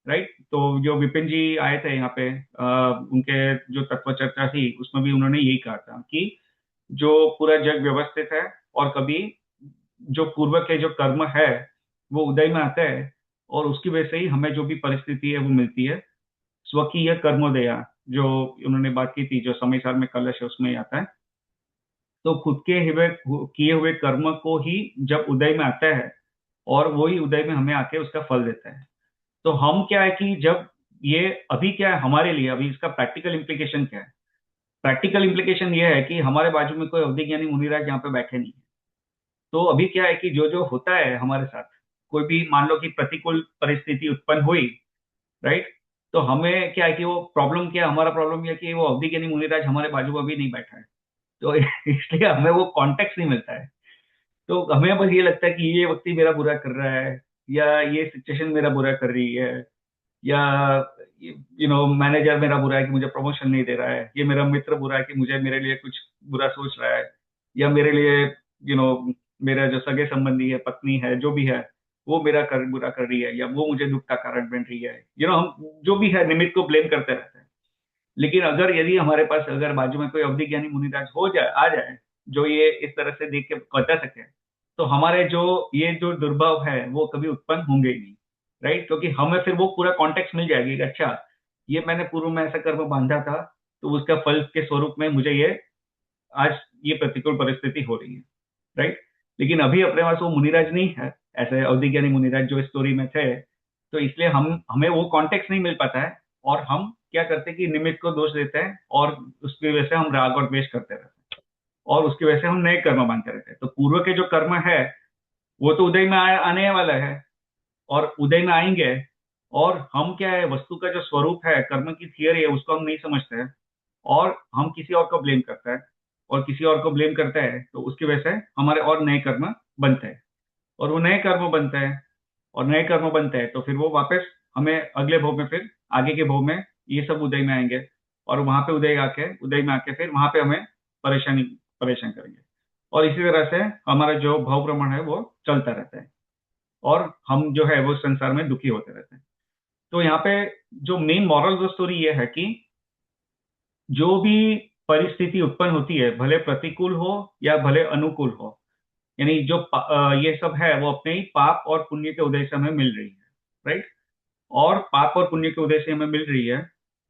राइट। तो जो विपिन जी आए थे यहाँ पे, उनके जो तत्व चर्चा थी उसमें भी उन्होंने यही कहा था कि जो पूरा जग व्यवस्थित है, और कभी जो पूर्व के जो कर्म है वो उदय में आता है, और उसकी वजह से ही हमें जो भी परिस्थिति है वो मिलती है। स्वकीय कर्मोदया जो उन्होंने बात की थी, जो समय सार में कलश है उसमें आता है। तो खुद के किए हुए कर्म को ही जब उदय में आता है, और वही उदय में हमें आके उसका फल देता है। तो हम क्या है कि जब ये अभी क्या है हमारे लिए, अभी इसका प्रैक्टिकल इम्प्लीकेशन क्या है। प्रैक्टिकल इम्प्लीकेशन ये है कि हमारे बाजू में कोई अवधि ज्ञानी मुनिराज यहाँ पे बैठे नहीं है। तो अभी क्या है कि जो जो होता है हमारे साथ, कोई भी मान लो कि प्रतिकूल परिस्थिति उत्पन्न हुई, राइट, तो हमें क्या है कि वो प्रॉब्लम क्या है, हमारा प्रॉब्लम यह है कि वो अवधि ज्ञानी मुनिराज हमारे बाजू में अभी नहीं बैठा है। तो इसलिए हमें वो कॉन्टेक्स्ट नहीं मिलता है। तो हमें बस ये लगता है कि ये व्यक्ति मेरा बुरा कर रहा है, या ये सिचुएशन मेरा बुरा कर रही है, या मैनेजर मेरा बुरा है कि मुझे प्रमोशन नहीं दे रहा है, ये मेरा मित्र बुरा है कि मुझे मेरे लिए कुछ बुरा सोच रहा है, या मेरे लिए मेरा जो सगे संबंधी है, पत्नी है, जो भी है, वो मेरा बुरा कर रही है, या वो मुझे दुख का कारण बन रही है। हम जो भी है निमित्त को ब्लेम करते रहते हैं। लेकिन अगर यदि हमारे पास अगर बाजू में कोई अवधि ज्ञानी मुनिराज हो जाए, आ जाए, जो ये इस तरह से देख के बता सके, तो हमारे जो ये जो दुर्भाव है वो कभी उत्पन्न होंगे ही नहीं, राइट। क्योंकि हमें फिर वो पूरा कॉन्टेक्स्ट मिल जाएगी कि अच्छा, ये मैंने पूर्व में ऐसा कर्म बांधा था, तो उसका फल के स्वरूप में मुझे ये आज ये प्रतिकूल परिस्थिति हो रही है, राइट। लेकिन अभी अपने पास वो मुनिराज नहीं है, ऐसे अवधि ज्ञानी मुनिराज जो स्टोरी में थे, तो इसलिए हमें वो कॉन्टेक्स्ट नहीं मिल पाता है, और हम क्या करते हैं कि निमित्त को दोष देते हैं, और उसकी वजह से हम राग और द्वेष करते रहते हैं, और उसकी वजह से हम नए कर्म बांधते रहते हैं। तो पूर्व के जो कर्म है वो तो उदय में आने वाला है, और उदय में आएंगे, और हम क्या है, वस्तु का जो स्वरूप है, कर्म की थियरी है, उसको हम नहीं समझते हैं, और हम किसी और को ब्लेम करते हैं, और किसी और को ब्लेम करते हैं, तो उसकी वजह से हमारे और नए कर्म बनते हैं, और वो नए कर्म बनते हैं, और नए कर्म बनते हैं, तो फिर वो वापस हमें अगले भव में, फिर आगे के भव में ये सब उदय में आएंगे, और वहां पे उदय में आके फिर वहां पे हमें परेशान करेंगे। और इसी तरह से हमारा जो भव भ्रमण है वो चलता रहता है, और हम जो है वो संसार में दुखी होते रहते हैं। तो यहाँ पे जो main moral of the story ये है कि जो भी परिस्थिति उत्पन्न होती है, भले प्रतिकूल हो या भले अनुकूल हो, यानी जो ये सब है वो अपने ही पाप और पुण्य के उदय से हमें मिल रही है, राइट। और पाप और पुण्य के उदय से हमें मिल रही है,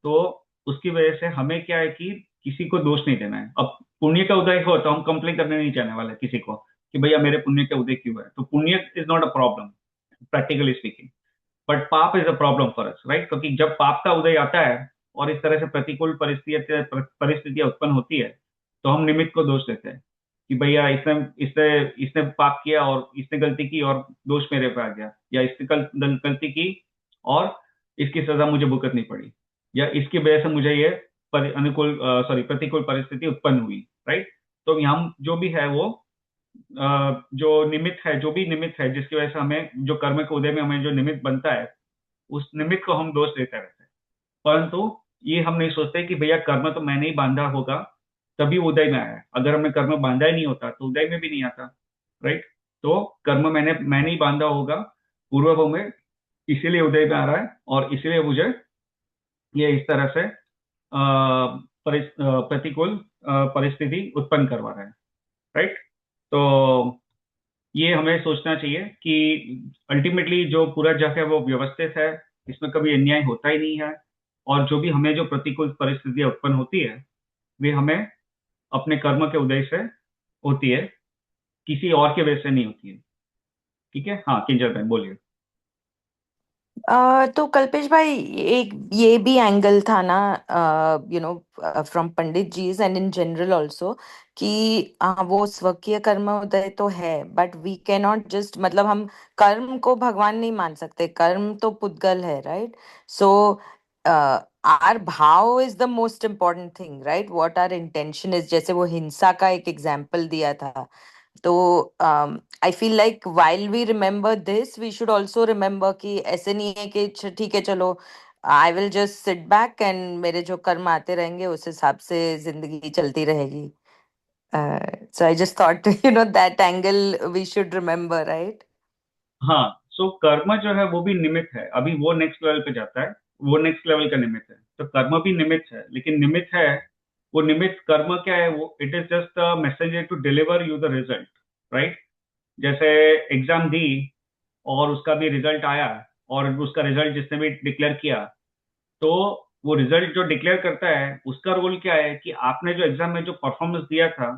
तो उसकी वजह से हमें क्या है कि किसी को दोष नहीं देना है। अब पुण्य का उदय हो तो हम कंप्लेन करने नहीं चाहने वाले किसी को कि भैया मेरे पुण्य का उदय क्यों है। तो पुण्य is not a problem practically speaking, but पाप is a problem for us, right. क्योंकि जब पाप का उदय आता है और इस तरह से प्रतिकूल परिस्थितियां उत्पन्न होती है, तो हम निमित्त को दोष देते हैं कि भैया इसने इसने इसने पाप किया और इसने गलती की और दोष मेरे पे आ गया, या इसने गलती की और इसकी सजा मुझे भुगतनी पड़ी। या इसकी वजह से मुझे ये अनुकूल प्रतिकूल परिस्थिति उत्पन्न हुई, राइट। तो यहाँ जो भी है वो जो निमित्त है, जो भी निमित्त है जिसकी वजह से हमें जो कर्म के उदय में हमें जो निमित्त बनता है, उस निमित्त को हम दोष देते रहते हैं। परंतु ये हम नहीं सोचते कि भैया कर्म तो मैंने ही बांधा होगा तभी उदय में आया है। अगर हमने कर्म बांधा ही नहीं होता तो उदय में भी नहीं आता, राइट। तो कर्म मैंने ही बांधा होगा पूर्व में, इसीलिए उदय में आ रहा है और इसीलिए मुझे ये इस तरह से प्रतिकूल परिस्थिति उत्पन्न करवा रहा है, राइट। तो ये हमें सोचना चाहिए कि अल्टीमेटली जो पूरा जग है वो व्यवस्थित है, इसमें कभी अन्याय होता ही नहीं है। और जो भी हमें जो प्रतिकूल परिस्थितियां उत्पन्न होती है वे हमें अपने कर्म के उदय से होती है, किसी और के वजह से नहीं होती है। ठीक है, हाँ किंजल बहन बोलिए। तो कल्पेश भाई, एक ये भी एंगल था ना, from Pandit ji and in general also, कि वो स्वकीय कर्म उदय तो है, but we can not just, मतलब हम कर्म को भगवान नहीं मान सकते, कर्म तो पुद्गल है, राइट। सो आर भाव is the most important thing, right, what our intention is, जैसे वो हिंसा का एक एग्जाम्पल दिया था। तो I feel like while we remember this, we should also remember कि ऐसे नहीं है कि ठीक है चलो, I will just sit back and मेरे जो कर्म आते रहेंगे उस हिसाब से जिंदगी चलती रहेगी। So I just thought that angle we should remember, right. हाँ, सो कर्म जो है वो भी निमित्त है, अभी वो नेक्स्ट लेवल पे जाता है, वो नेक्स्ट लेवल का निमित्त है। तो कर्म भी निमित्त है, लेकिन निमित्त है वो निमित्त कर्म क्या है, वो it is just a messenger to deliver you the result, right. जैसे एग्जाम दी और उसका भी रिजल्ट आया, और उसका रिजल्ट जिसने भी डिक्लेयर किया, तो वो रिजल्ट जो डिक्लेयर करता है उसका रोल क्या है कि आपने जो एग्जाम में जो परफॉर्मेंस दिया था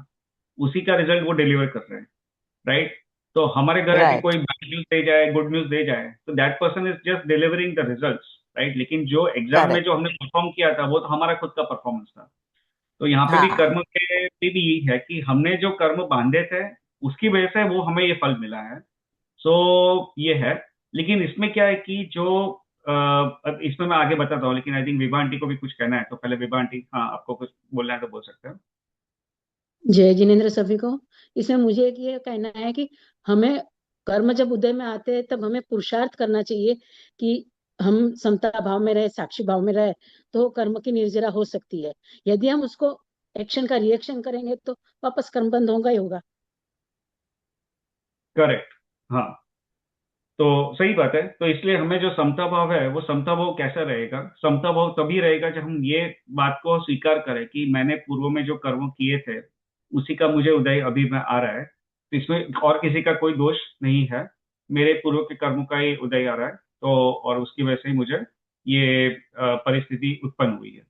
उसी का रिजल्ट वो डिलीवर कर रहे हैं, राइट। तो हमारे घर आके राइट। कोई बैड न्यूज दे जाए, गुड न्यूज दे जाए, तो that person is just delivering the results, right. लेकिन जो एग्जाम में करेक्ट। जो हमने परफॉर्म किया था वो तो हमारा खुद का परफॉर्मेंस था। तो यहाँ पे भी हाँ। कर्म के भी यही है कि हमने जो कर्म बांधे थे उसकी वजह से वो हमें ये फल मिला है। सो ये है। लेकिन इसमें क्या है कि जो अब इसमें मैं आगे बताता हूँ, लेकिन आई थिंक विभा आंटी को भी कुछ कहना है, तो पहले विभा आंटी, हाँ आपको कुछ बोलना है तो बोल सकते हो। जय जिनेन्द्र सभी को। इसमें मुझे एक ये कहना है कि हमें कर्म जब उदय में आते हैं तब हमें पुरुषार्थ करना चाहिए कि हम समता भाव में रहे, साक्षी भाव में रहे, तो कर्म की निर्जरा हो सकती है। यदि हम उसको एक्शन का रिएक्शन करेंगे तो वापस कर्म बंद होगा ही होगा। करेक्ट, हाँ। तो सही बात है। तो इसलिए हमें जो समता भाव है वो समता भाव कैसा रहेगा, समता भाव तभी रहेगा जब हम ये बात को स्वीकार करें कि मैंने पूर्व में जो कर्म किए थे उसी का मुझे उदय अभी में आ रहा है, तो इसमें और किसी का कोई दोष नहीं है, मेरे पूर्व के कर्मों का ही उदय आ रहा है। तो और उसकी वजह से ही मुझे ये परिस्थिति उत्पन्न हुई है।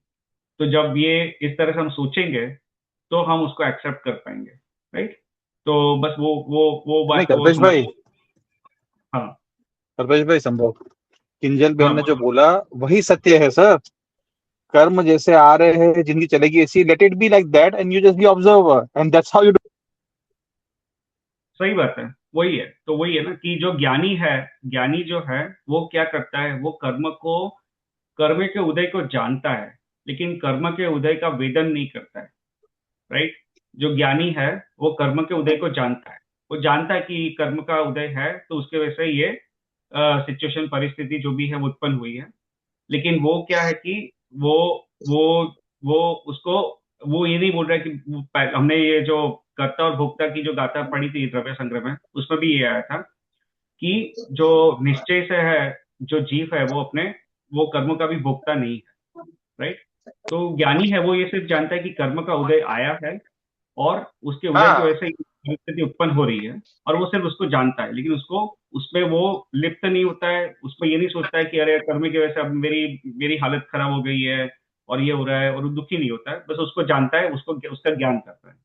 तो जब ये इस तरह से हम सोचेंगे तो हम उसको एक्सेप्ट कर पाएंगे, राइट। तो बस वो नहीं बात को कल्पेश समझ। भाई, हाँ कल्पेश भाई संभव, किंजल हाँ बहन ने जो बोलो। बोला वही सत्य है सर। कर्म जैसे आ रहे हैं, जिंदगी चलेगी ऐसी, let it be like that and you just be observer and that's how you. सही बात है, वही है। तो वही है ना कि जो ज्ञानी है, ज्ञानी जो है वो क्या करता है, वो कर्म के उदय को जानता है, लेकिन कर्म के उदय का वेदन नहीं करता है, राइट। जो ज्ञानी है वो कर्म के उदय को जानता है, वो जानता है कि कर्म का उदय है तो उसके वजह से ये सिचुएशन परिस्थिति जो भी है वो उत्पन्न हुई है। लेकिन वो क्या है कि वो वो वो उसको वो ये नहीं बोल रहा है कि हमने ये जो कर्ता और भोक्ता की जो गाथा पढ़ी थी द्रव्य संग्रह में, उसमें भी ये आया था कि जो निश्चय से है, जो जीव है वो अपने वो कर्म का भी भोक्ता नहीं है, राइट। तो ज्ञानी है वो ये सिर्फ जानता है कि कर्म का उदय आया है और उसके उदय की वजह हाँ। से ये परिस्थिति उत्पन्न हो रही है, और वो सिर्फ उसको जानता है, लेकिन उसको उसमें वो लिप्त नहीं होता है, उसमें ये नहीं सोचता है कि अरे कर्म की वजह से अब मेरी मेरी हालत खराब हो गई है और ये हो रहा है, और वो दुखी नहीं होता है, बस उसको जानता है, उसको उसका ज्ञान करता है।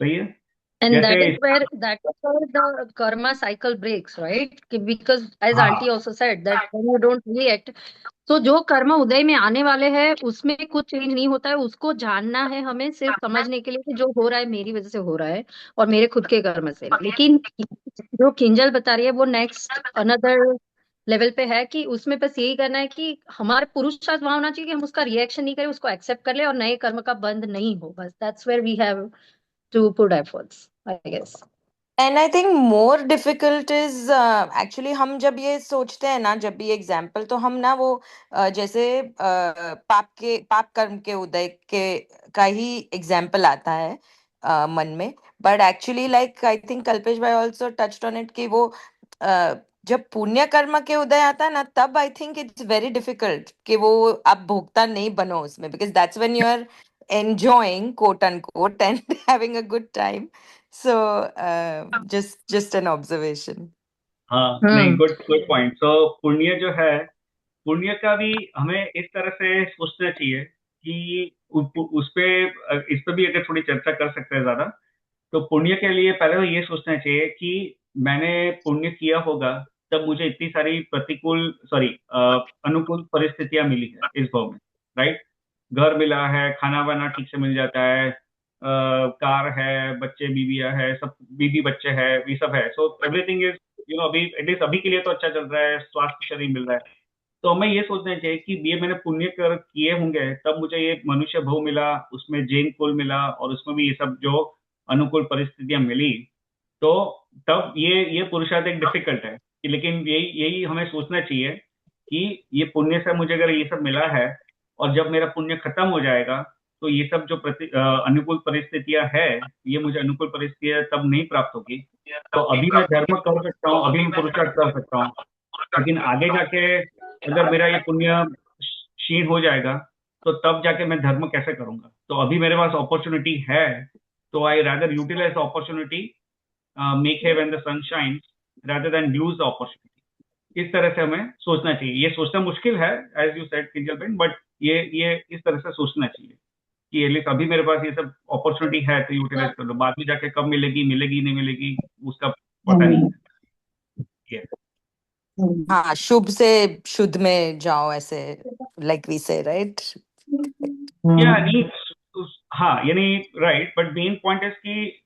सही है। And जैसे that is where the karma cycle breaks, right? Because as हाँ auntie also said that when you don't react, तो जो कर्म उदय में आने वाले हैं उसमें कुछ चेंज नहीं होता है। उसको जानना है हमें सिर्फ समझने के लिए कि जो हो रहा है मेरी वजह से हो रहा है और मेरे खुद के कर्म से। लेकिन जो किंजल बता रही है वो नेक्स्ट अनदर लेवल पे है कि उसमें बस यही करना है कि हमारे पुरुषार्थ वहां होना चाहिए कि हम उसका रिएक्शन नहीं करें, उसको एक्सेप्ट कर ले और नए कर्म का बंध नहीं हो, बस that's where we have to put efforts, I guess. And I think more difficult is actually, हम जब ये सोचते हैं ना, जब भी एग्जाम्पल, तो हम ना वो जैसे पाप कर्म के उदय के का ही एग्जाम्पल आता है मन में। But actually like I think Kalpesh भाई ऑल्सो टच्ड ऑन इट कि वो जब पुण्य कर्म के उदय आता है ना, तब I think it's very difficult कि वो आप भोक्ता नहीं बनो उसमें, because that's when you are enjoying quote unquote and having a good time. So, just an observation. हाँ, नहीं, गुड गुड पॉइंट। सो पुण्य जो है, पुण्य का भी हमें इस तरह से सोचना चाहिए कि उस पे इस पे भी अगर थोड़ी चर्चा कर सकते हैं ज्यादा, तो पुण्य के लिए पहले तो ये सोचना चाहिए कि मैंने पुण्य किया होगा तब मुझे इतनी सारी प्रतिकूल, सॉरी, अनुकूल परिस्थितियां मिली है इस भाव में, राइट? घर मिला है, खाना वाना ठीक से मिल जाता है, कार है, बच्चे बीवियां है, सब बीवी बच्चे है, ये सब है। सो एवरीथिंग इज, अभी एटलीस्ट अभी के लिए तो अच्छा चल रहा है, स्वास्थ्य शरीर मिल रहा है। तो हमें ये सोचना चाहिए कि ये मैंने पुण्य कर किए होंगे तब मुझे ये मनुष्य भव मिला, उसमें जैन कुल मिला, और उसमें भी ये सब जो अनुकूल परिस्थितियां मिली। तो तब ये पुरुषार्थ एक डिफिकल्ट है कि, लेकिन यही यही हमें सोचना चाहिए कि ये पुण्य से मुझे अगर ये सब मिला है, और जब मेरा पुण्य खत्म हो जाएगा, तो ये सब जो अनुकूल परिस्थितियां है, ये मुझे अनुकूल परिस्थितियां तब नहीं प्राप्त होगी। तो अभी मैं धर्म कर सकता हूँ, अभी मैं पुरुषार्थ कर सकता हूँ, लेकिन आगे जाके अगर मेरा ये पुण्य क्षीण हो जाएगा, तो तब जाके मैं धर्म कैसे करूंगा? तो अभी मेरे पास अपॉर्चुनिटी है, तो I rather utilize the opportunity, make hay when the sun shines, rather than lose the opportunity. इस तरह से हमें सोचना चाहिए। ये सोचना मुश्किल है, as you said Kinjal ben, but ये इस तरह से सोचना चाहिए कि एटलीस्ट अभी मेरे पास ये सब अपॉर्चुनिटी है तो यूटिलाइज कर लो, बाद में जाके कब मिलेगी, मिलेगी नहीं मिलेगी, उसका पता नहीं है। हाँ, शुभ से शुद्ध में जाओ, ऐसे like we say, right? या नहीं, हाँ, यानी राइट, बट मेन पॉइंट है कि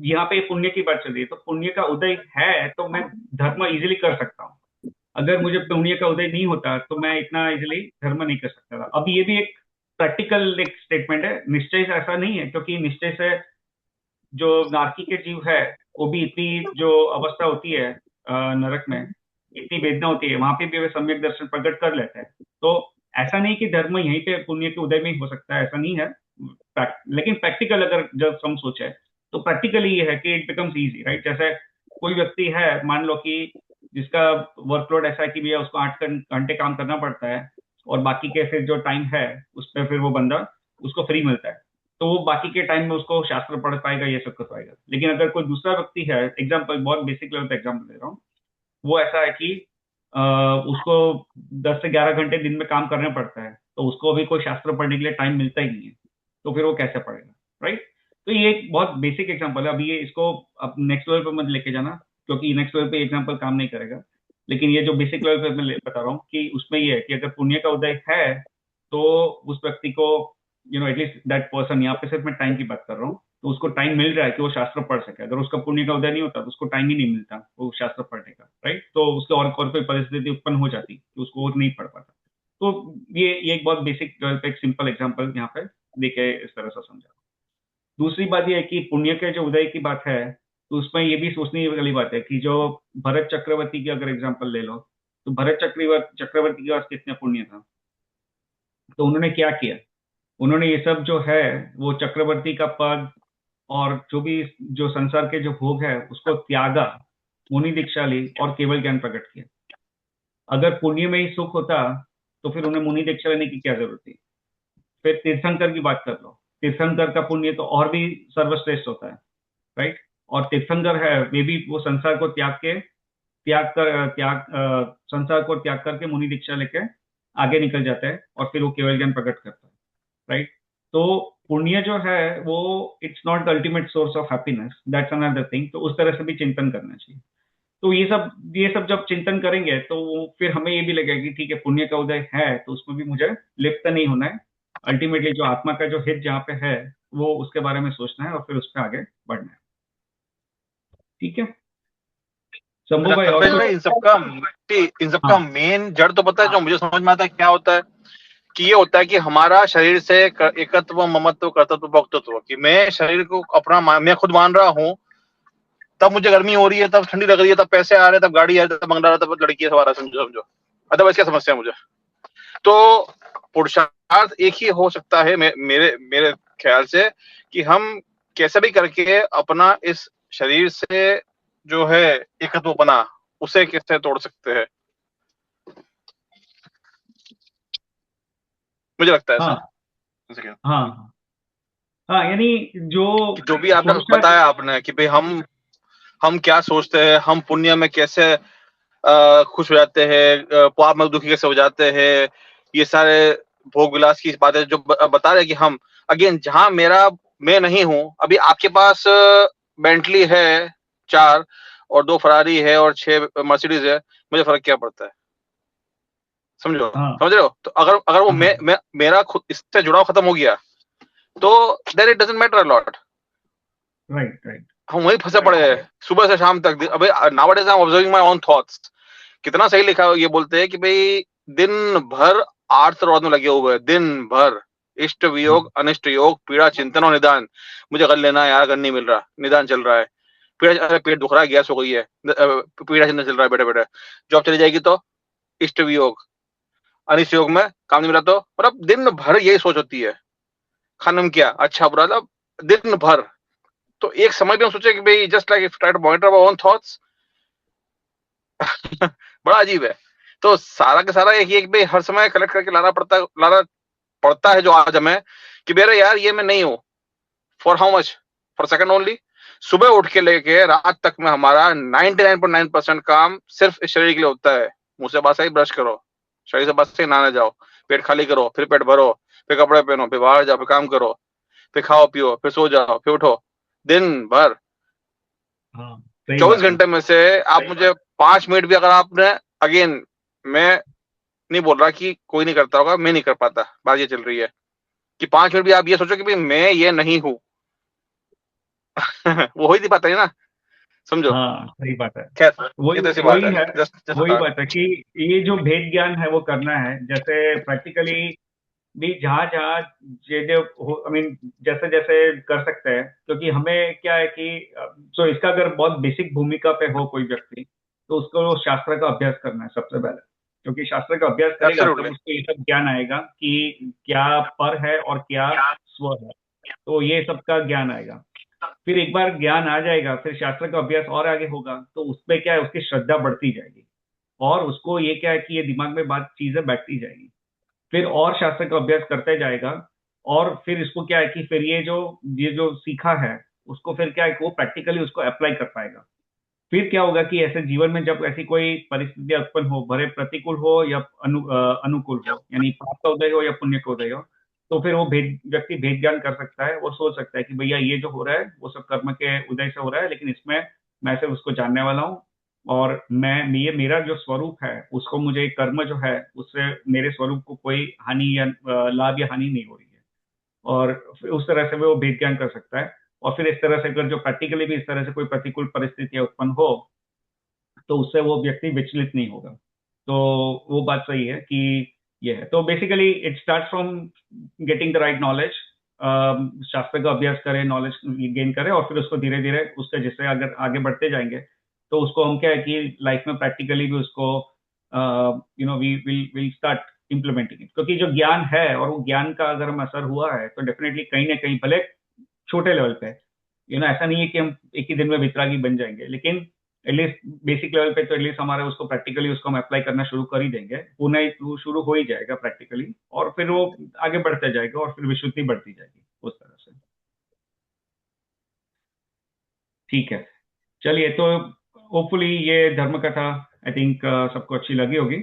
यहाँ पे पुण्य की बात चल रही है, तो पुण्य का उदय है तो मैं धर्म इजीली कर सकता हूँ। अगर मुझे पुण्य का उदय नहीं होता तो मैं इतना इजीली धर्म नहीं कर सकता था। अब ये भी एक प्रैक्टिकल एक स्टेटमेंट है, निश्चय से ऐसा नहीं है, क्योंकि निश्चय से जो नारकी के जीव है, वो भी इतनी जो अवस्था होती है नरक में, इतनी वेदना होती है, वहां पे भी वे सम्यक दर्शन प्रकट कर लेते हैं। तो ऐसा नहीं कि धर्म यहीं पे पुण्य के उदय में ही हो सकता है, ऐसा नहीं है। लेकिन प्रैक्टिकल अगर जब हम सोचे, तो प्रैक्टिकली ये है कि इट बिकम्स इजी, राइट? जैसे कोई व्यक्ति है, मान लो कि जिसका वर्कलोड ऐसा है कि भैया उसको 8 घंटे काम करना पड़ता है, और बाकी के फिर जो टाइम है उस पर फिर वो बंदा, उसको फ्री मिलता है, तो वो बाकी के टाइम में उसको शास्त्र पढ़ पाएगा, ये सब कर पाएगा। लेकिन अगर कोई दूसरा व्यक्ति है, एग्जाम्पल बहुत बेसिक लेवल पे एग्जाम्पल दे रहा हूँ, वो ऐसा है कि उसको 10 से 11 घंटे दिन में काम करना पड़ता है, तो उसको अभी कोई शास्त्र पढ़ने के लिए टाइम मिलता ही नहीं है, तो फिर वो कैसे पढ़ेगा, राइट? तो ये एक बहुत बेसिक एग्जाम्पल है। अभी ये इसको अब नेक्स्ट लेवल पे मत लेके जाना, क्योंकि नेक्स्ट लेवल पे एग्जाम्पल काम नहीं करेगा। लेकिन ये जो बेसिक लेवल पे मैं बता रहा हूँ कि उसमें ये है कि अगर पुण्य का उदय है, तो उस व्यक्ति को, एटलीस्ट दैट पर्सन, यहाँ पे सिर्फ मैं टाइम की बात कर रहा हूँ, तो उसको टाइम मिल रहा है कि वो शास्त्र पढ़ सके। अगर उसका पुण्य का उदय नहीं होता तो उसको टाइम ही नहीं मिलता वो शास्त्र पढ़ने का, राइट? तो उसके और कोई परिस्थिति उत्पन्न हो जाती कि उसको वो नहीं पढ़ पाता। तो ये एक बहुत बेसिक लेवल पे एक सिंपल एग्जाम्पल यहाँ पे देके इस तरह से समझा। दूसरी बात यह है कि पुण्य के जो उदय की बात है, तो उसमें ये भी सोचने वाली बात है कि जो भरत चक्रवर्ती की अगर एग्जाम्पल ले लो, तो भरत चक्रवर्ती के पास कितने पुण्य था, तो उन्होंने क्या किया? उन्होंने ये सब जो है, वो चक्रवर्ती का पद और जो भी जो संसार के जो भोग है उसको त्यागा, मुनि दीक्षा ली और केवल ज्ञान प्रकट किया। अगर पुण्य में ही सुख होता तो फिर उन्हें मुनि दीक्षा लेने की क्या जरूरत थी? फिर तीर्थंकर की बात कर लो, तीर्थंकर का पुण्य तो और भी सर्वश्रेष्ठ होता है, राइट? और तीर्थंकर है, वे भी वो संसार को संसार को त्याग करके मुनि दीक्षा लेके आगे निकल जाता है, और फिर वो केवल ज्ञान प्रकट करता है, राइट? तो पुण्य जो है वो it's not the ultimate source of happiness, that's another thing. तो उस तरह से भी चिंतन करना चाहिए। तो ये सब जब चिंतन करेंगे, तो फिर हमें ये भी लगेगा कि ठीक है, पुण्य का उदय है तो उसमें भी मुझे लिप्त नहीं होना है। अल्टीमेटली जो आत्मा का जो हित जहाँ पे है, वो उसके बारे में सोचना है और फिर उस पर आगे बढ़ना है। ठीक है, शंभू भाई और कपिल कुछ? भाई, इन सबका मेन जड़ तो पता है, जो मुझे समझ में आता है क्या होता है, कि ये होता है कि हमारा शरीर से एकत्व, ममत्व, कर्तृत्व, भोक्तृत्व, कि मैं शरीर को अपना मैं खुद मान रहा हूँ, तब मुझे गर्मी हो रही है, तब ठंडी लग रही है, तब पैसे आ रहे हैं, तब गाड़ी आ रही है, तब बंगला आ रहा है, तब लड़की है, सवार है, समझो समझो। अदरवाइज क्या समस्या है मुझे? तो पुरुषार्थ एक ही हो सकता है मेरे मेरे ख्याल से, कि हम कैसे भी करके अपना इस शरीर से जो है एकत्व बना, उसे कैसे तोड़ सकते हैं, मुझे लगता है ऐसा। हाँ हाँ हाँ, यानी जो कि जो भी आपने पुरुषार्थ, बताया आपने कि भाई हम क्या सोचते हैं, हम पुण्य में कैसे खुश हो जाते हैं, पाप में दुखी कैसे हो जाते हैं, ये सारे भोग विलास की बातें जो बता रहे हैं, कि हम अगेन जहां मैं नहीं हूं, अभी आपके पास बेंटली है 4 और 2 फरारी है और 6 मर्सिडीज है, मुझे फर्क क्या पड़ता है? समझो, हाँ समझ रहे हो? तो अगर वो हाँ, मेरा खुद इससे जुड़ाव खत्म हो गया, तो then it doesn't matter a lot. Right right, हम वहीं फंसे पड़े हैं सुबह से शाम तक। अबे nowadays I am observing my own thoughts. कितना सही लिखा है, ये बोलते हैं कि भाई दिन भर आर्त रोध में लगे हुए हैं, दिन भर इष्ट वियोग, अनिष्ट योग, पीड़ा, चिंतन और निदान। मुझे कर लेना है यार, कर नहीं मिल रहा, निदान चल रहा है, पीड़ा, अरे पेट दुख रहा है, गैस हो गई है, पीड़ा चिंतन चल रहा है, बेटे बेटे जॉब चली जाएगी तो इष्ट वियोग, अनिष्ट योग में काम नहीं मिला तो, मतलब दिन भर यही सोच होती है, खाने में क्या अच्छा बुरा, मतलब दिन भर। तो एक समय पे हम सोचे कि भाई just like try to monitor our own thoughts. बड़ा अजीब है। तो सारा का सारा एक एक भाई हर समय कलेक्ट करके लाना पड़ता है, जो आज हमें, कि मेरे यार ये मैं नहीं हूं। For how much? For second only. सुबह उठ के लेके रात तक में हमारा 99.9% काम सिर्फ इस शरीर के लिए होता है। मुंह से बात सही ब्रश करो, शरीर से बात सही नहाने जाओ, पेट खाली करो, फिर पेट भरो, फिर कपड़े पहनो, फिर बाहर जाओ, फिर काम करो, फिर खाओ पियो, फिर सो जाओ, फिर उठो। दिन भर हाँ सही 24 बात है। घंटे में से आप मुझे 5 मिनट भी अगर आपने, अगेन मैं नहीं बोल रहा कि कोई नहीं करता होगा, मैं नहीं कर पाता, बात ये चल रही है कि 5 मिनट भी आप ये सोचो कि भाई मैं ये नहीं हूं। वो हो ही नहीं पाता है ना, समझो। हाँ सही बात है। खैर वही ये तो ऐसी बात वही है, है, जस्ट जस्ट वही बात है कि ये जो भेद ज्ञान है वो करना है, जैसे प्रैक्टिकली भी जहाँ जहाँ ये जो आई मीन जैसे जैसे कर सकते हैं, क्योंकि हमें क्या है कि तो इसका अगर बहुत बेसिक भूमिका पे हो कोई व्यक्ति, तो उसको शास्त्र का अभ्यास करना है सबसे पहले, क्योंकि शास्त्र का अभ्यास करेगा तब एब्सोल्युटली। उसको ये सब ज्ञान आएगा कि क्या पर है और क्या स्व है, तो ये सब का ज्ञान आएगा। फिर एक बार ज्ञान आ जाएगा, फिर शास्त्र का अभ्यास और आगे होगा, तो उसमें क्या है, उसकी श्रद्धा बढ़ती जाएगी, और उसको ये क्या है कि ये दिमाग में बात चीजें बैठती जाएगी, फिर और शास्त्र का अभ्यास करते जाएगा, और फिर इसको क्या है कि फिर ये जो सीखा है उसको फिर क्या है कि वो प्रैक्टिकली उसको अप्लाई कर पाएगा। फिर क्या होगा कि ऐसे जीवन में जब ऐसी कोई परिस्थितियां उत्पन्न हो, भले प्रतिकूल हो या अनुकूल हो, यानी पाप का उदय हो या पुण्य का उदय हो, तो फिर वो व्यक्ति भेद ज्ञान कर सकता है और सोच सकता है कि भैया ये जो हो रहा है वो सब कर्म के उदय से हो रहा है, लेकिन इसमें मैं सिर्फ उसको जानने वाला हूँ, और ये मेरा जो स्वरूप है उसको, मुझे कर्म जो है उससे मेरे स्वरूप को कोई हानि या लाभ या हानि नहीं हो रही है, और फिर उस तरह से वो भेद ज्ञान कर सकता है। और फिर इस तरह से अगर जो प्रैक्टिकली भी इस तरह से कोई प्रतिकूल परिस्थितियां उत्पन्न हो, तो उससे वो व्यक्ति विचलित नहीं होगा। तो वो बात सही है कि ये है, तो basically it start from getting the right knowledge. शास्त्र का अभ्यास करें, नॉलेज गेन करें, और फिर उसको धीरे धीरे उसके जिससे अगर आगे बढ़ते जाएंगे, तो उसको हम क्या है कि लाइफ में प्रैक्टिकली भी उसको we will start implementing it, क्योंकि जो ज्ञान है और वो ज्ञान का अगर हम असर हुआ है, तो डेफिनेटली कहीं ना कहीं, भले छोटे लेवल पे, ऐसा नहीं है कि हम एक ही दिन में वितरागी बन जाएंगे, लेकिन एटलीस्ट बेसिक लेवल पे तो एटलीस्ट हमारा उसको प्रैक्टिकली उसको हम अप्लाई करना शुरू कर ही देंगे, पुनः वो शुरू हो ही जाएगा प्रैक्टिकली, और फिर वो आगे बढ़ते जाएगा, और फिर विशुद्धि बढ़ती जाएगी उस तरह से। ठीक है, चलिए, तो होपफुली ये धर्म कथा आई थिंक सबको अच्छी लगी होगी।